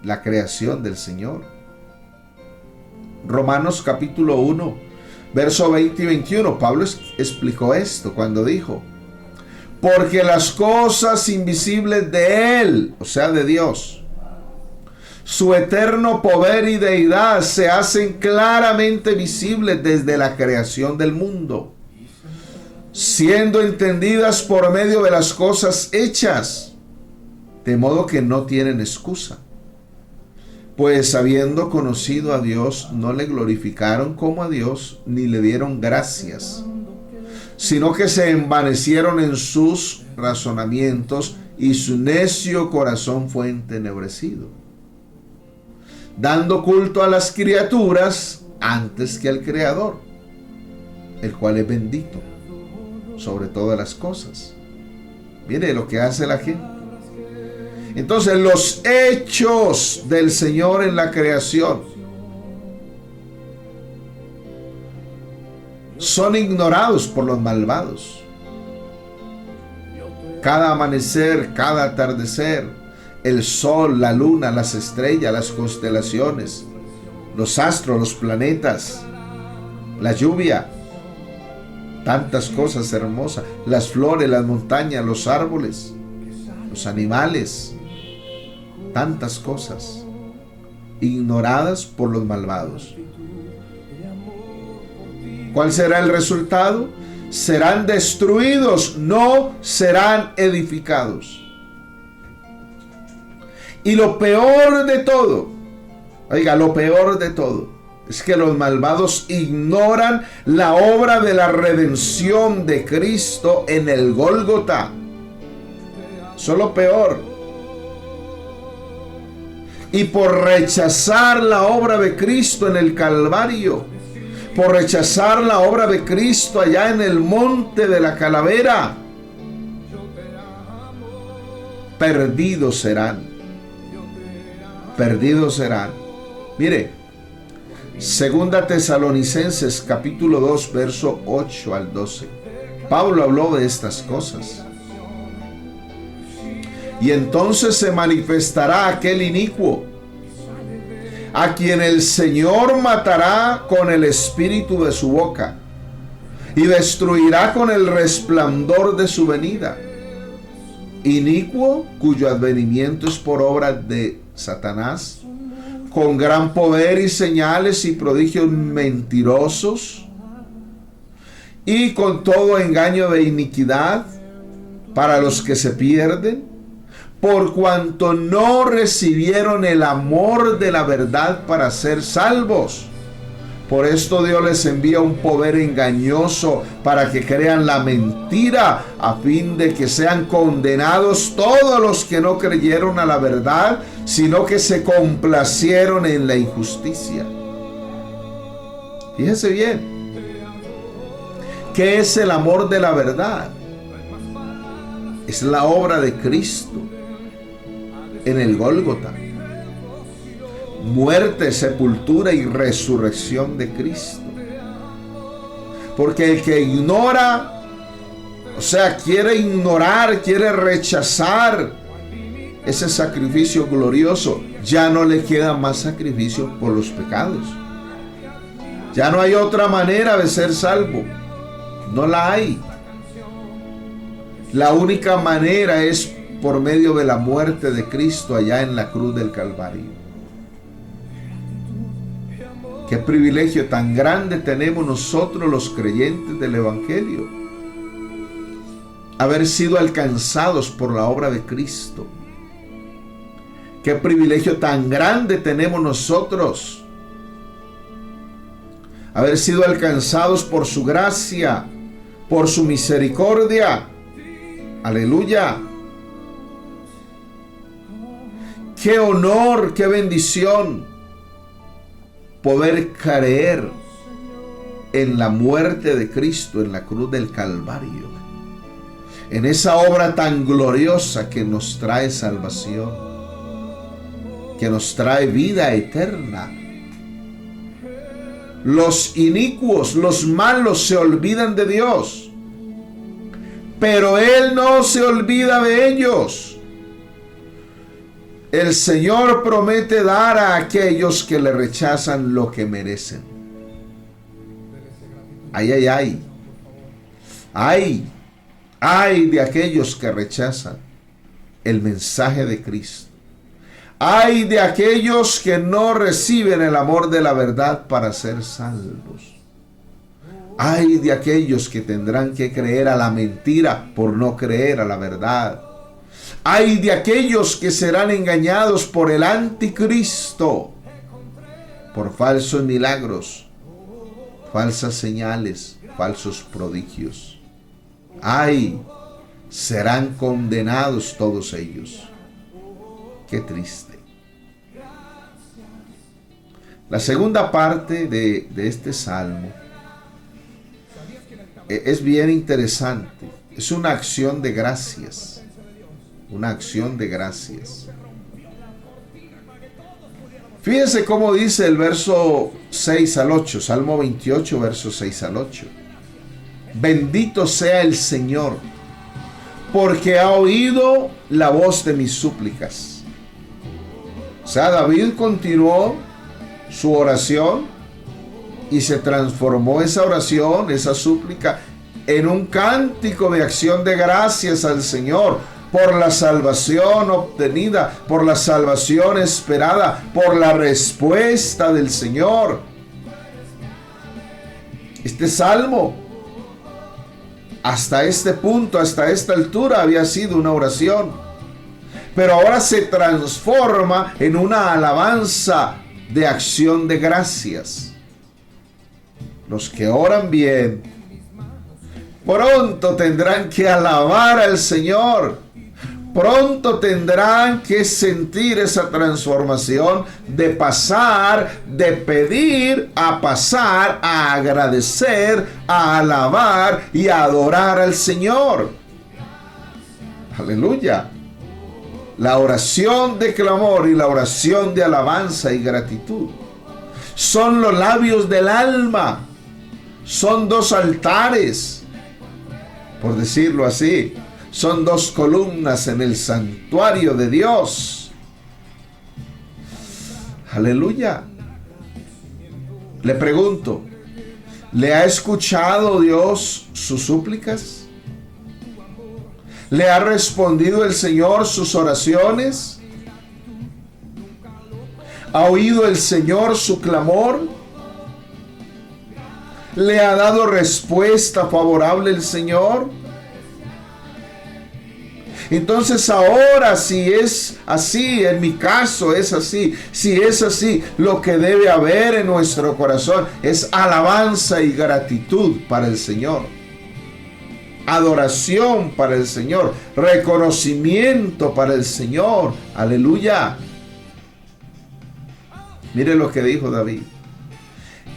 la creación del Señor. Romanos capítulo 1, verso 20 y 21. Pablo explicó esto cuando dijo: porque las cosas invisibles de Él, o sea, de Dios, su eterno poder y deidad se hacen claramente visibles desde la creación del mundo, siendo entendidas por medio de las cosas hechas, de modo que no tienen excusa. Pues habiendo conocido a Dios, no le glorificaron como a Dios, ni le dieron gracias, sino que se envanecieron en sus razonamientos, y su necio corazón fue entenebrecido, dando culto a las criaturas antes que al Creador, el cual es bendito sobre todas las cosas. Mire lo que hace la gente. Entonces, los hechos del Señor en la creación son ignorados por los malvados. Cada amanecer, cada atardecer, el sol, la luna, las estrellas, las constelaciones, los astros, los planetas, la lluvia, tantas cosas hermosas, las flores, las montañas, los árboles, los animales, tantas cosas ignoradas por los malvados. ¿Cuál será el resultado? Serán destruidos, no serán edificados. Y lo peor de todo, oiga, lo peor de todo, es que los malvados ignoran la obra de la redención de Cristo en el Gólgota. Eso es lo peor. Y por rechazar la obra de Cristo en el Calvario, por rechazar la obra de Cristo allá en el monte de la calavera, perdidos serán. Perdidos serán. Mire, Segunda Tesalonicenses capítulo 2, verso 8 al 12. Pablo habló de estas cosas. Y entonces se manifestará aquel inicuo, a quien el Señor matará con el espíritu de su boca, y destruirá con el resplandor de su venida. Inicuo, cuyo advenimiento es por obra de Satanás, con gran poder y señales y prodigios mentirosos, y con todo engaño de iniquidad para los que se pierden, por cuanto no recibieron el amor de la verdad para ser salvos. Por esto Dios les envía un poder engañoso para que crean la mentira, a fin de que sean condenados todos los que no creyeron a la verdad, sino que se complacieron en la injusticia. Fíjese bien, ¿qué es el amor de la verdad? Es la obra de Cristo en el Gólgota. Muerte, sepultura y resurrección de Cristo. Porque el que ignora, o sea, quiere ignorar, quiere rechazar ese sacrificio glorioso, ya no le queda más sacrificio por los pecados. Ya no hay otra manera de ser salvo. No la hay. La única manera es por medio de la muerte de Cristo allá en la cruz del Calvario. Qué privilegio tan grande tenemos nosotros los creyentes del Evangelio, haber sido alcanzados por la obra de Cristo, Qué privilegio tan grande tenemos nosotros. Haber sido alcanzados por su gracia, por su misericordia. Aleluya. Qué honor, qué bendición poder creer en la muerte de Cristo en la cruz del Calvario, en esa obra tan gloriosa que nos trae salvación, que nos trae vida eterna. Los inicuos, los malos se olvidan de Dios, pero Él no se olvida de ellos. El Señor promete dar a aquellos que le rechazan lo que merecen. Ay, ay, ay. Ay, ay de aquellos que rechazan el mensaje de Cristo. Ay de aquellos que no reciben el amor de la verdad para ser salvos. Ay de aquellos que tendrán que creer a la mentira por no creer a la verdad. Ay de aquellos que serán engañados por el anticristo, por falsos milagros, falsas señales, falsos prodigios. Ay, serán condenados todos ellos. Qué triste. La segunda parte de este salmo es bien interesante. Es una acción de gracias. Una acción de gracias. Fíjense cómo dice el verso 6 al 8, Salmo 28, versos 6 al 8. Bendito sea el Señor, porque ha oído la voz de mis súplicas. O sea, David continuó su oración y se transformó esa oración, esa súplica, en un cántico de acción de gracias al Señor por la salvación obtenida, por la salvación esperada, por la respuesta del Señor. Este salmo, hasta este punto, hasta esta altura, había sido una oración, pero ahora se transforma en una alabanza de acción de gracias. Los que oran bien, pronto tendrán que alabar al Señor. Pronto tendrán que sentir esa transformación de pasar, de pedir, a pasar, a agradecer, a alabar y a adorar al Señor. Aleluya. La oración de clamor y la oración de alabanza y gratitud son los labios del alma. Son dos altares, por decirlo así. Son dos columnas en el santuario de Dios. Aleluya. Le pregunto, ¿le ha escuchado Dios sus súplicas? ¿Le ha respondido el Señor sus oraciones? ¿Ha oído el Señor su clamor? ¿Le ha dado respuesta favorable el Señor? Entonces ahora, si es así, en mi caso es así, si es así, lo que debe haber en nuestro corazón es alabanza y gratitud para el Señor. Adoración para el Señor, reconocimiento para el Señor. Aleluya. Mire lo que dijo David.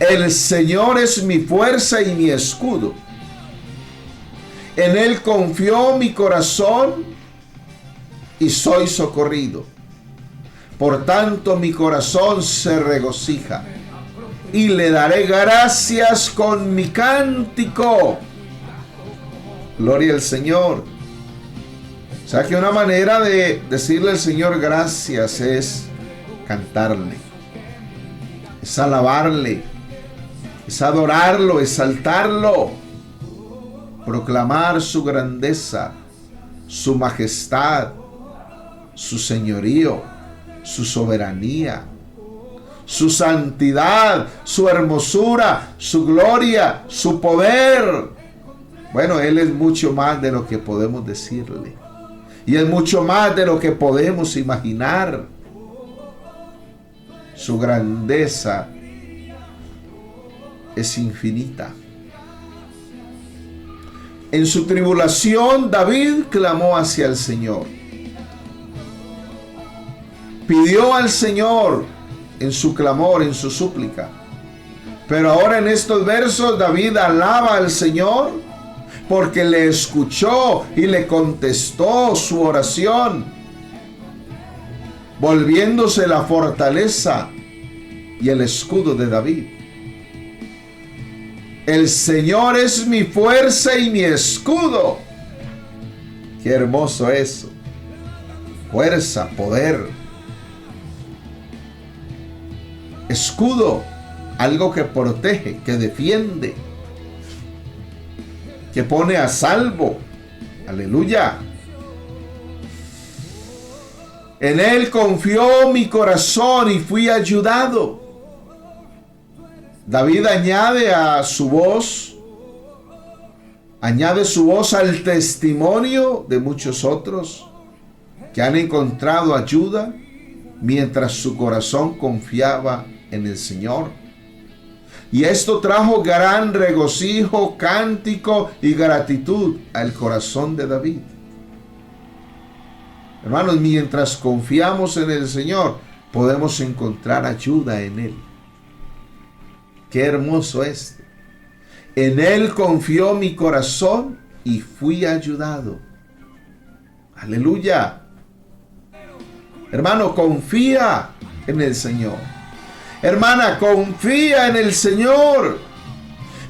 El Señor es mi fuerza y mi escudo. En Él confió mi corazón y soy socorrido. Por tanto, mi corazón se regocija y le daré gracias con mi cántico. Gloria al Señor. O sea que una manera de decirle al Señor gracias es cantarle, es alabarle, es adorarlo, exaltarlo, proclamar su grandeza, su majestad, su señorío, su soberanía, su santidad, su hermosura, su gloria, su poder. Bueno, Él es mucho más de lo que podemos decirle. Y es mucho más de lo que podemos imaginar. Su grandeza es infinita. En su tribulación, David clamó hacia el Señor. Pidió al Señor en su clamor, en su súplica. Pero ahora en estos versos, David alaba al Señor porque le escuchó y le contestó su oración, volviéndose la fortaleza y el escudo de David. El Señor es mi fuerza y mi escudo. Qué hermoso eso. Fuerza, poder. Escudo, algo que protege, que defiende, que pone a salvo. Aleluya. En Él confió mi corazón y fui ayudado. David añade su voz al testimonio de muchos otros que han encontrado ayuda mientras su corazón confiaba en el Señor. Y esto trajo gran regocijo, cántico y gratitud al corazón de David. Hermanos, mientras confiamos en el Señor, podemos encontrar ayuda en Él. Qué hermoso es. En Él confió mi corazón y fui ayudado. Aleluya. Hermano, confía en el Señor. Hermana, confía en el Señor.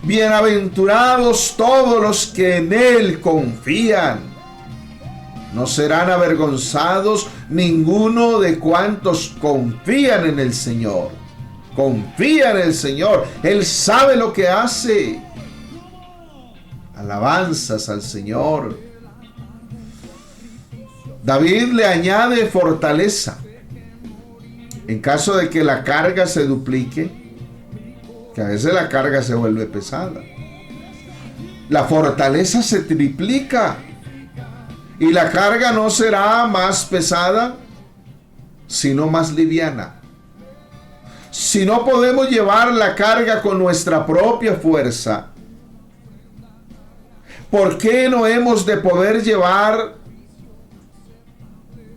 Bienaventurados todos los que en Él confían. No serán avergonzados ninguno de cuantos confían en el Señor. Confía en el Señor. Él sabe lo que hace. Alabanzas al Señor. David le añade fortaleza. En caso de que la carga se duplique, que a veces la carga se vuelve pesada, la fortaleza se triplica y la carga no será más pesada, sino más liviana. Si no podemos llevar la carga con nuestra propia fuerza, ¿por qué no hemos de poder llevar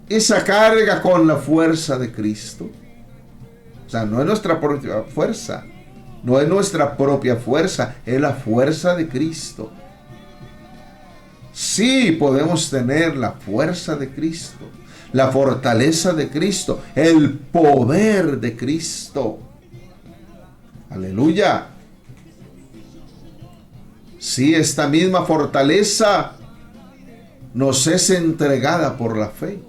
esa carga con la fuerza de Cristo? O sea, no es nuestra propia fuerza, no es nuestra propia fuerza, es la fuerza de Cristo. Sí, podemos tener la fuerza de Cristo, la fortaleza de Cristo, el poder de Cristo. Aleluya. Sí, esta misma fortaleza nos es entregada por la fe.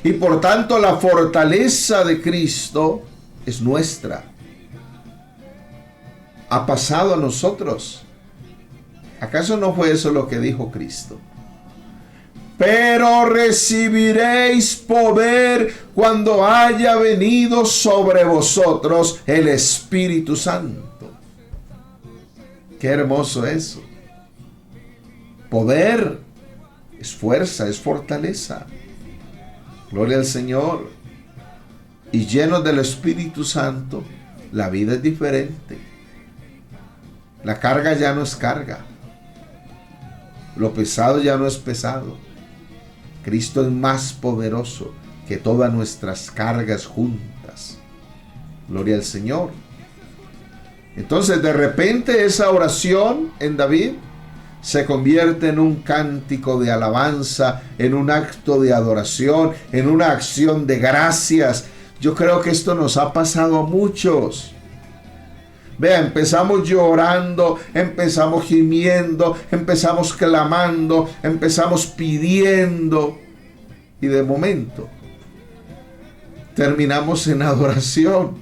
Y por tanto la fortaleza de Cristo es nuestra. Ha pasado a nosotros. ¿Acaso no fue eso lo que dijo Cristo? Pero recibiréis poder cuando haya venido sobre vosotros el Espíritu Santo. Qué hermoso eso. Poder es fuerza, es fortaleza. Gloria al Señor. Y llenos del Espíritu Santo, la vida es diferente. La carga ya no es carga. Lo pesado ya no es pesado. Cristo es más poderoso que todas nuestras cargas juntas. Gloria al Señor. Entonces, de repente, esa oración en David se convierte en un cántico de alabanza, en un acto de adoración, en una acción de gracias. Yo creo que esto nos ha pasado a muchos. Vea, empezamos llorando, empezamos gimiendo, empezamos clamando, empezamos pidiendo. Y de momento, terminamos en adoración,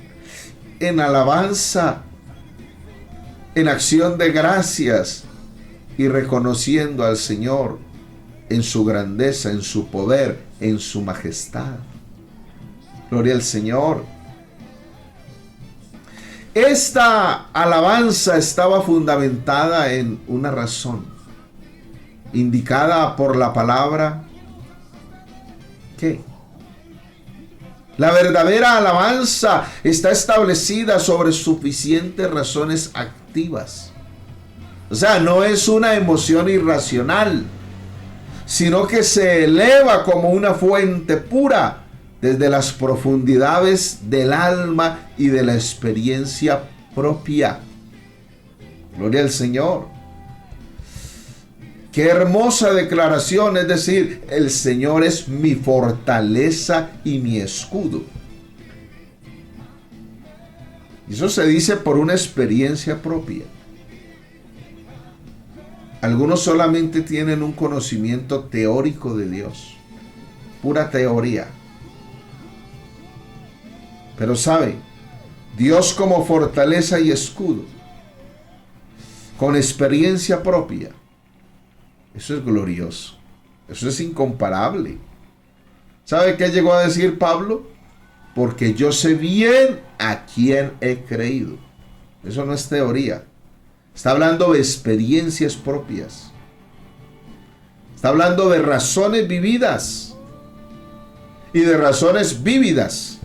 en alabanza, en acción de gracias y reconociendo al Señor en su grandeza, en su poder, en su majestad. Gloria al Señor. Esta alabanza estaba fundamentada en una razón, indicada por la palabra, ¿qué? La verdadera alabanza está establecida sobre suficientes razones activas. O sea, no es una emoción irracional, sino que se eleva como una fuente pura desde las profundidades del alma y de la experiencia propia. Gloria al Señor. Qué hermosa declaración, es decir, el Señor es mi fortaleza y mi escudo. Y eso se dice por una experiencia propia. Algunos solamente tienen un conocimiento teórico de Dios, pura teoría. Pero sabe, Dios como fortaleza y escudo, con experiencia propia, eso es glorioso, eso es incomparable. ¿Sabe qué llegó a decir Pablo? Porque yo sé bien a quién he creído. Eso no es teoría. Está hablando de experiencias propias. Está hablando de razones vividas y de razones vívidas.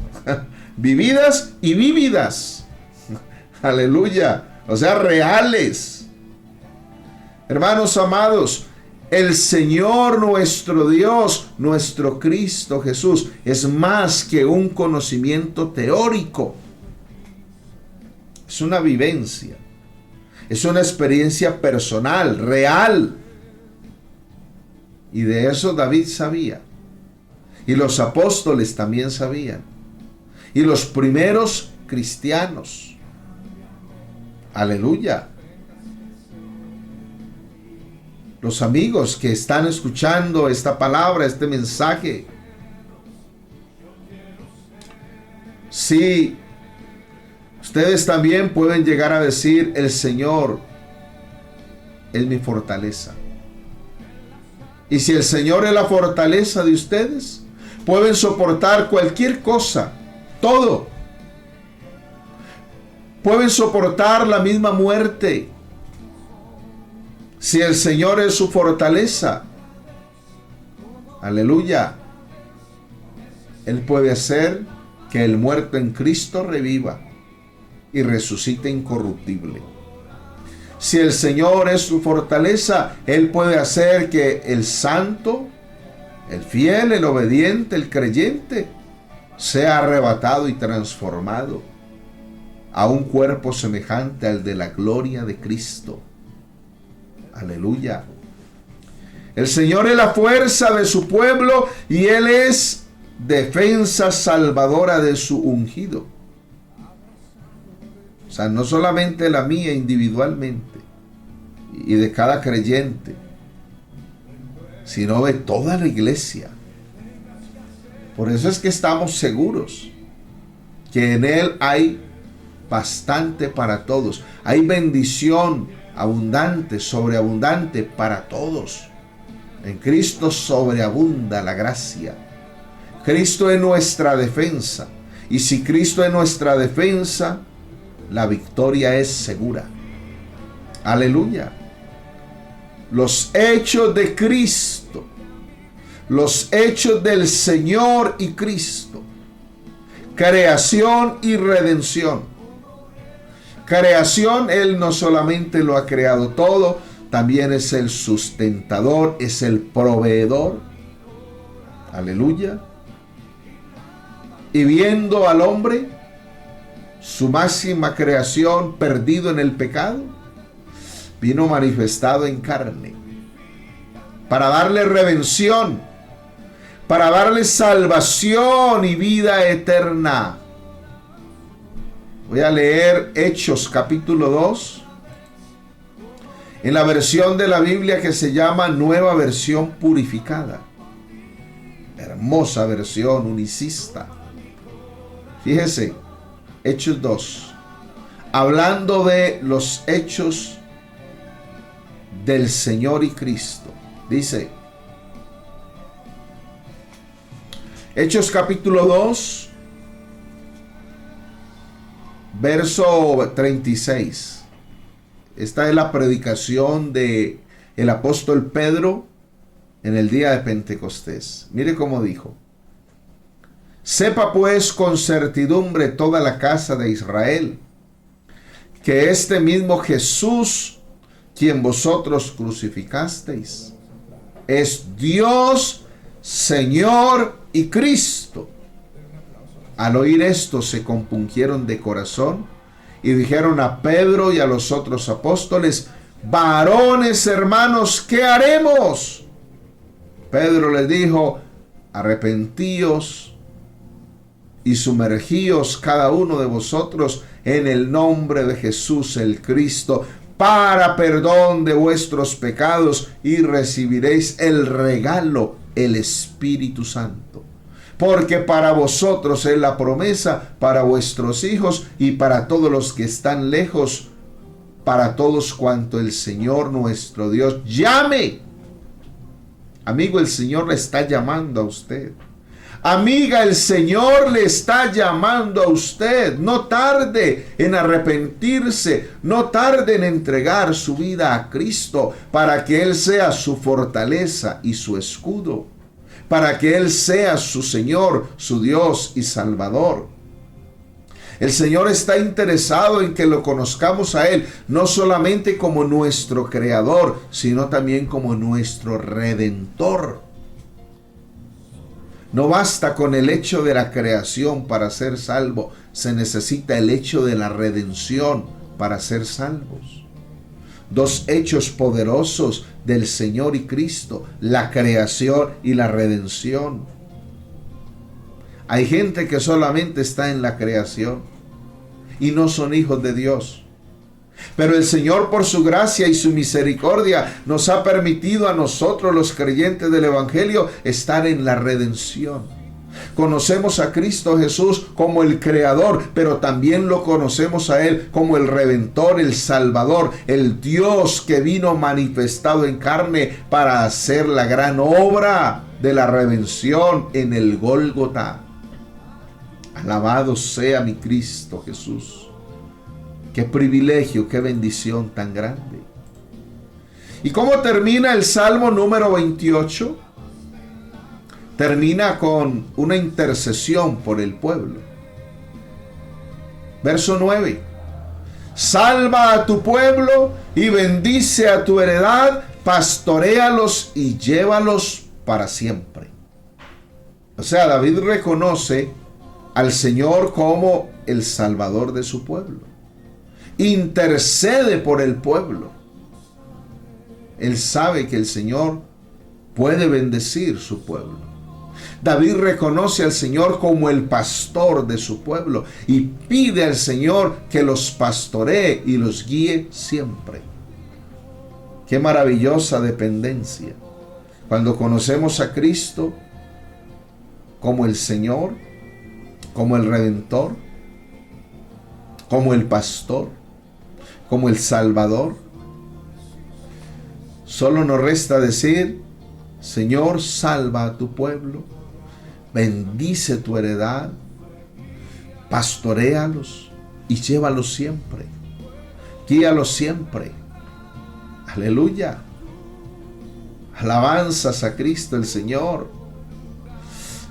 Vividas y vívidas. Aleluya. O sea, reales. Hermanos amados, el Señor nuestro Dios, nuestro Cristo Jesús, es más que un conocimiento teórico. Es una vivencia. Es una experiencia personal, real. Y de eso David sabía. Y los apóstoles también sabían. Y los primeros cristianos. Aleluya. Los amigos que están escuchando esta palabra, este mensaje. Sí, ustedes también pueden llegar a decir, el Señor es mi fortaleza. Y si el Señor es la fortaleza de ustedes, pueden soportar cualquier cosa, todo. Pueden soportar la misma muerte. Si el Señor es su fortaleza, aleluya, Él puede hacer que el muerto en Cristo reviva y resucite incorruptible. Si el Señor es su fortaleza, Él puede hacer que el santo, el fiel, el obediente, el creyente, sea arrebatado y transformado a un cuerpo semejante al de la gloria de Cristo. Aleluya. El Señor es la fuerza de su pueblo y Él es defensa salvadora de su ungido. O sea, no solamente la mía individualmente y de cada creyente, sino de toda la iglesia. Por eso es que estamos seguros que en Él hay bastante para todos. Hay bendición abundante, sobreabundante para todos. En Cristo sobreabunda la gracia. Cristo es nuestra defensa. Y si Cristo es nuestra defensa, la victoria es segura. Aleluya. Los hechos de Cristo, los hechos del Señor y Cristo, creación y redención. Creación, Él no solamente lo ha creado todo, también es el sustentador, es el proveedor. Aleluya. Y viendo al hombre, su máxima creación, perdido en el pecado, vino manifestado en carne para darle redención, para darle salvación y vida eterna. Voy a leer Hechos capítulo 2 en la versión de la Biblia que se llama Nueva Versión Purificada. Hermosa versión unicista. Fíjese, Hechos 2, hablando de los hechos del Señor y Cristo. Dice, Hechos capítulo 2, verso 36. Esta es la predicación de el apóstol Pedro en el día de Pentecostés. Mire cómo dijo: Sepa pues con certidumbre toda la casa de Israel, que este mismo Jesús, quien vosotros crucificasteis, es Dios, Señor y Cristo. Al oír esto se compungieron de corazón y dijeron a Pedro y a los otros apóstoles: varones hermanos, ¿qué haremos? Pedro les dijo: arrepentíos y sumergíos cada uno de vosotros en el nombre de Jesús el Cristo para perdón de vuestros pecados, y recibiréis el regalo, el Espíritu Santo. Porque para vosotros es la promesa, para vuestros hijos y para todos los que están lejos, para todos cuanto el Señor nuestro Dios llame. Amigo, el Señor le está llamando a usted. Amiga, el Señor le está llamando a usted. No tarde en arrepentirse, no tarde en entregar su vida a Cristo para que Él sea su fortaleza y su escudo, para que Él sea su Señor, su Dios y Salvador. El Señor está interesado en que lo conozcamos a Él, no solamente como nuestro Creador, sino también como nuestro Redentor. No basta con el hecho de la creación para ser salvo, se necesita el hecho de la redención para ser salvos. Dos hechos poderosos del Señor y Cristo: la creación y la redención. Hay gente que solamente está en la creación y no son hijos de Dios. Pero el Señor, por su gracia y su misericordia, nos ha permitido a nosotros, los creyentes del Evangelio, estar en la redención. Conocemos a Cristo Jesús como el Creador, pero también lo conocemos a Él como el Redentor, el Salvador, el Dios que vino manifestado en carne para hacer la gran obra de la redención en el Gólgota. Alabado sea mi Cristo Jesús. Qué privilegio, qué bendición tan grande. ¿Y cómo termina el Salmo número 28? Termina con una intercesión por el pueblo. Verso 9. Salva a tu pueblo y bendice a tu heredad, pastoréalos y llévalos para siempre. O sea, David reconoce al Señor como el Salvador de su pueblo. Intercede por el pueblo. Él sabe que el Señor puede bendecir su pueblo. David reconoce al Señor como el pastor de su pueblo y pide al Señor que los pastoree y los guíe siempre. Qué maravillosa dependencia cuando conocemos a Cristo como el Señor, como el Redentor, como el pastor, como el Salvador. Solo nos resta decir: Señor, salva a tu pueblo, bendice tu heredad, pastoréalos y llévalos siempre, guíalos siempre. Aleluya. Alabanzas a Cristo el Señor.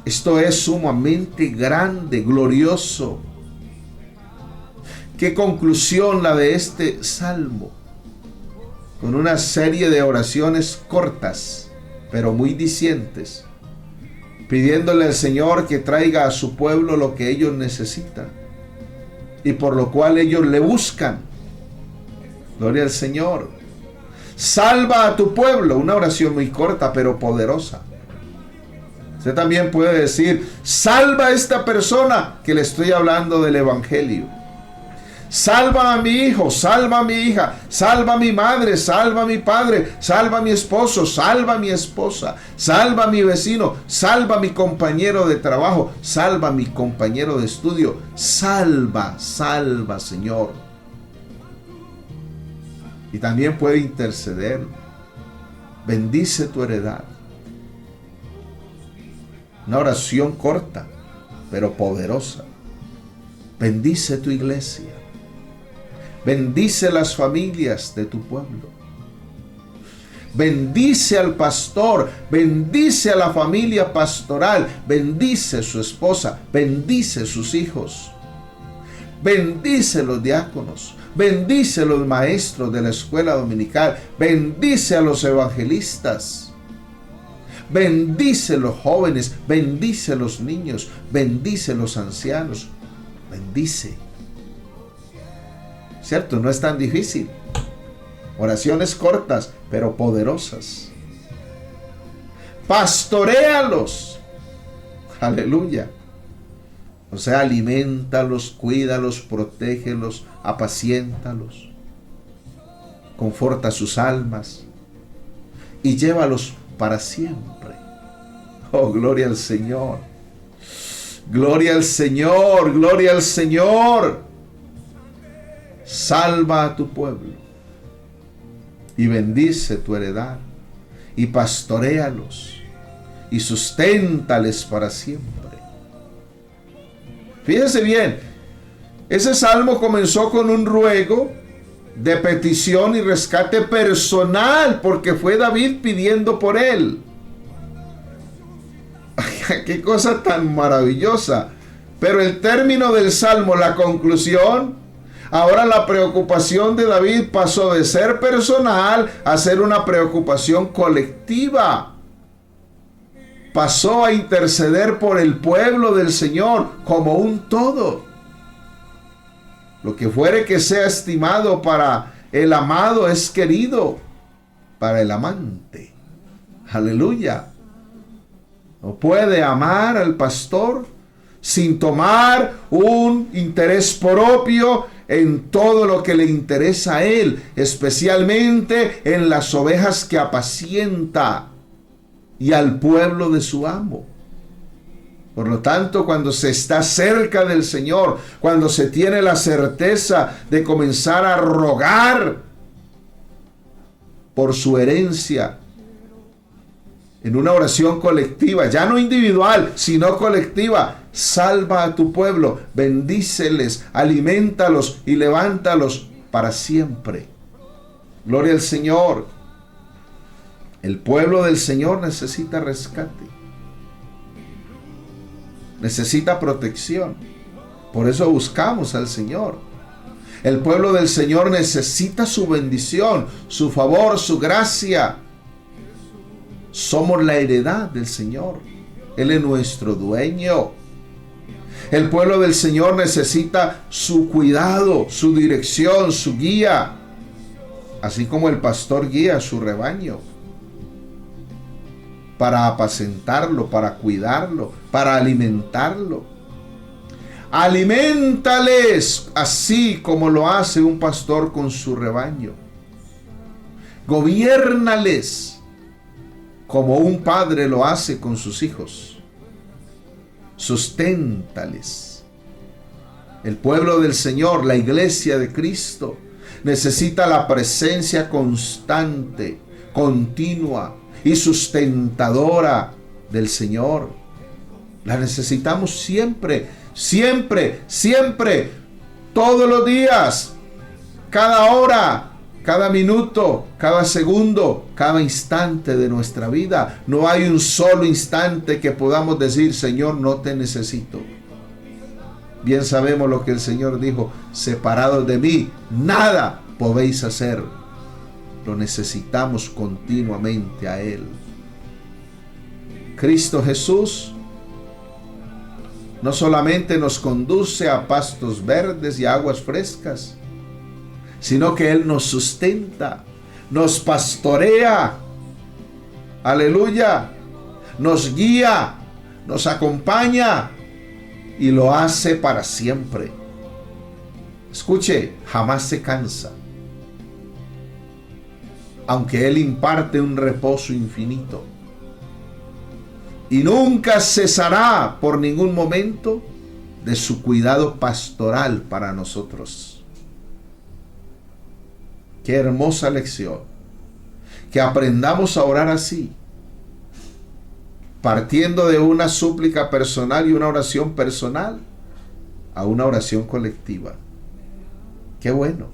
Esto es sumamente grande, glorioso. Qué conclusión la de este salmo, con una serie de oraciones cortas, pero muy dicientes, pidiéndole al Señor que traiga a su pueblo lo que ellos necesitan y por lo cual ellos le buscan. Gloria al Señor. Salva a tu pueblo, una oración muy corta pero poderosa. Usted también puede decir: salva a esta persona que le estoy hablando del Evangelio. Salva a mi hijo, salva a mi hija, salva a mi madre, salva a mi padre, salva a mi esposo, salva a mi esposa, salva a mi vecino, salva a mi compañero de trabajo, salva a mi compañero de estudio. Salva, salva, Señor. Y también puede interceder: bendice tu heredad. Una oración corta, pero poderosa. Bendice tu iglesia. Bendice las familias de tu pueblo. bendice al pastor, bendice a la familia pastoral, bendice a su esposa, bendice a sus hijos, bendice a los diáconos, bendice a los maestros de la escuela dominical, bendice a los evangelistas, bendice a los jóvenes, bendice a los niños, bendice a los ancianos, bendice. ¿Cierto? No es tan difícil. Oraciones cortas, pero poderosas. Pastoréalos. Aleluya. O sea, aliméntalos, cuídalos, protégelos, apaciéntalos. Conforta sus almas y llévalos para siempre. Oh, gloria al Señor. Gloria al Señor, gloria al Señor. Salva a tu pueblo y bendice tu heredad y pastoréalos y susténtales para siempre. Fíjense bien, ese salmo comenzó con un ruego de petición y rescate personal, porque fue David pidiendo por él. ¡Qué cosa tan maravillosa! Pero el término del salmo, la conclusión, ahora la preocupación de David pasó de ser personal a ser una preocupación colectiva. Pasó a interceder por el pueblo del Señor como un todo. Lo que fuere que sea estimado para el amado es querido para el amante. Aleluya. No puede amar al pastor sin tomar un interés propio en todo lo que le interesa a él, especialmente en las ovejas que apacienta y al pueblo de su amo. Por lo tanto, cuando se está cerca del Señor, cuando se tiene la certeza de comenzar a rogar por su herencia, en una oración colectiva, ya no individual, sino colectiva, salva a tu pueblo, bendíceles, aliméntalos y levántalos para siempre. Gloria al Señor. El pueblo del Señor necesita rescate, necesita protección. Por eso buscamos al Señor. El pueblo del Señor necesita su bendición, su favor, su gracia. Somos la heredad del Señor. Él es nuestro dueño. El pueblo del Señor necesita su cuidado, su dirección, su guía, así como el pastor guía a su rebaño para apacentarlo, para cuidarlo, para alimentarlo. Aliméntales así como lo hace un pastor con su rebaño. Gobiérnales como un padre lo hace con sus hijos. Susténtales. El pueblo del Señor, la iglesia de Cristo, necesita la presencia constante, continua y sustentadora del Señor. La necesitamos siempre, siempre, siempre, todos los días, cada hora, cada minuto, cada segundo, cada instante de nuestra vida. No hay un solo instante que podamos decir: Señor, no te necesito. Bien sabemos lo que el Señor dijo: separados de mí, nada podéis hacer. Lo necesitamos continuamente a Él. Cristo Jesús no solamente nos conduce a pastos verdes y aguas frescas, sino que Él nos sustenta, nos pastorea, aleluya, nos guía, nos acompaña y lo hace para siempre. Escuche, jamás se cansa, aunque Él imparte un reposo infinito, y nunca cesará por ningún momento de su cuidado pastoral para nosotros. Qué hermosa lección, que aprendamos a orar así, partiendo de una súplica personal y una oración personal a una oración colectiva. Qué bueno.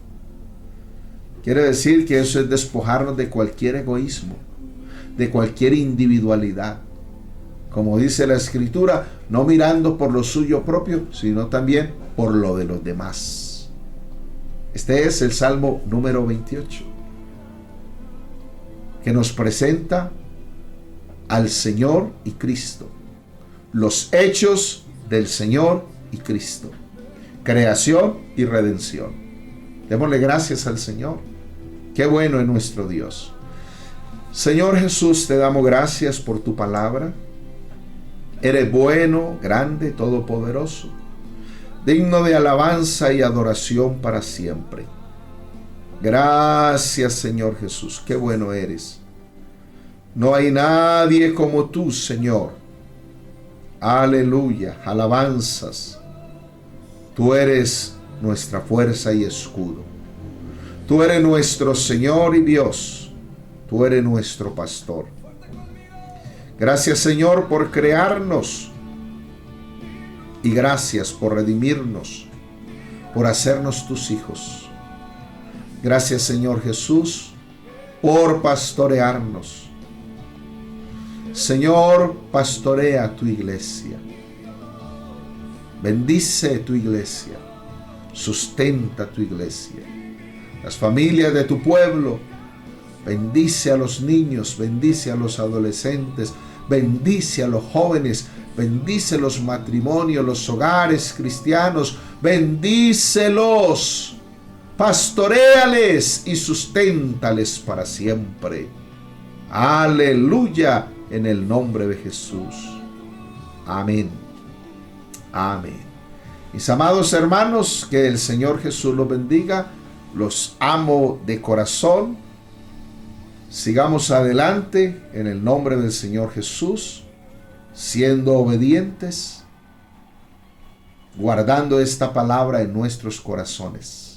Quiere decir que eso es despojarnos de cualquier egoísmo, de cualquier individualidad. Como dice la Escritura, no mirando por lo suyo propio, sino también por lo de los demás. Este es el Salmo número 28, que nos presenta al Señor y Cristo, los hechos del Señor y Cristo, creación y redención. Démosle gracias al Señor. Qué bueno es nuestro Dios. Señor Jesús, te damos gracias por tu palabra. Eres bueno, grande, todopoderoso, digno de alabanza y adoración para siempre. Gracias, Señor Jesús, qué bueno eres. No hay nadie como tú, Señor. Aleluya, alabanzas. Tú eres nuestra fuerza y escudo. Tú eres nuestro Señor y Dios. Tú eres nuestro pastor. Gracias, Señor, por crearnos. Y gracias por redimirnos, por hacernos tus hijos. Gracias, Señor Jesús, por pastorearnos. Señor, pastorea tu iglesia. Bendice tu iglesia. Sustenta tu iglesia. Las familias de tu pueblo. Bendice a los niños, bendice a los adolescentes, bendice a los jóvenes, bendice los matrimonios, los hogares cristianos, bendícelos, pastoréales y susténtales para siempre. Aleluya, en el nombre de Jesús. Amén. Amén. Mis amados hermanos, que el Señor Jesús los bendiga. Los amo de corazón. Sigamos adelante en el nombre del Señor Jesús, siendo obedientes, guardando esta palabra en nuestros corazones.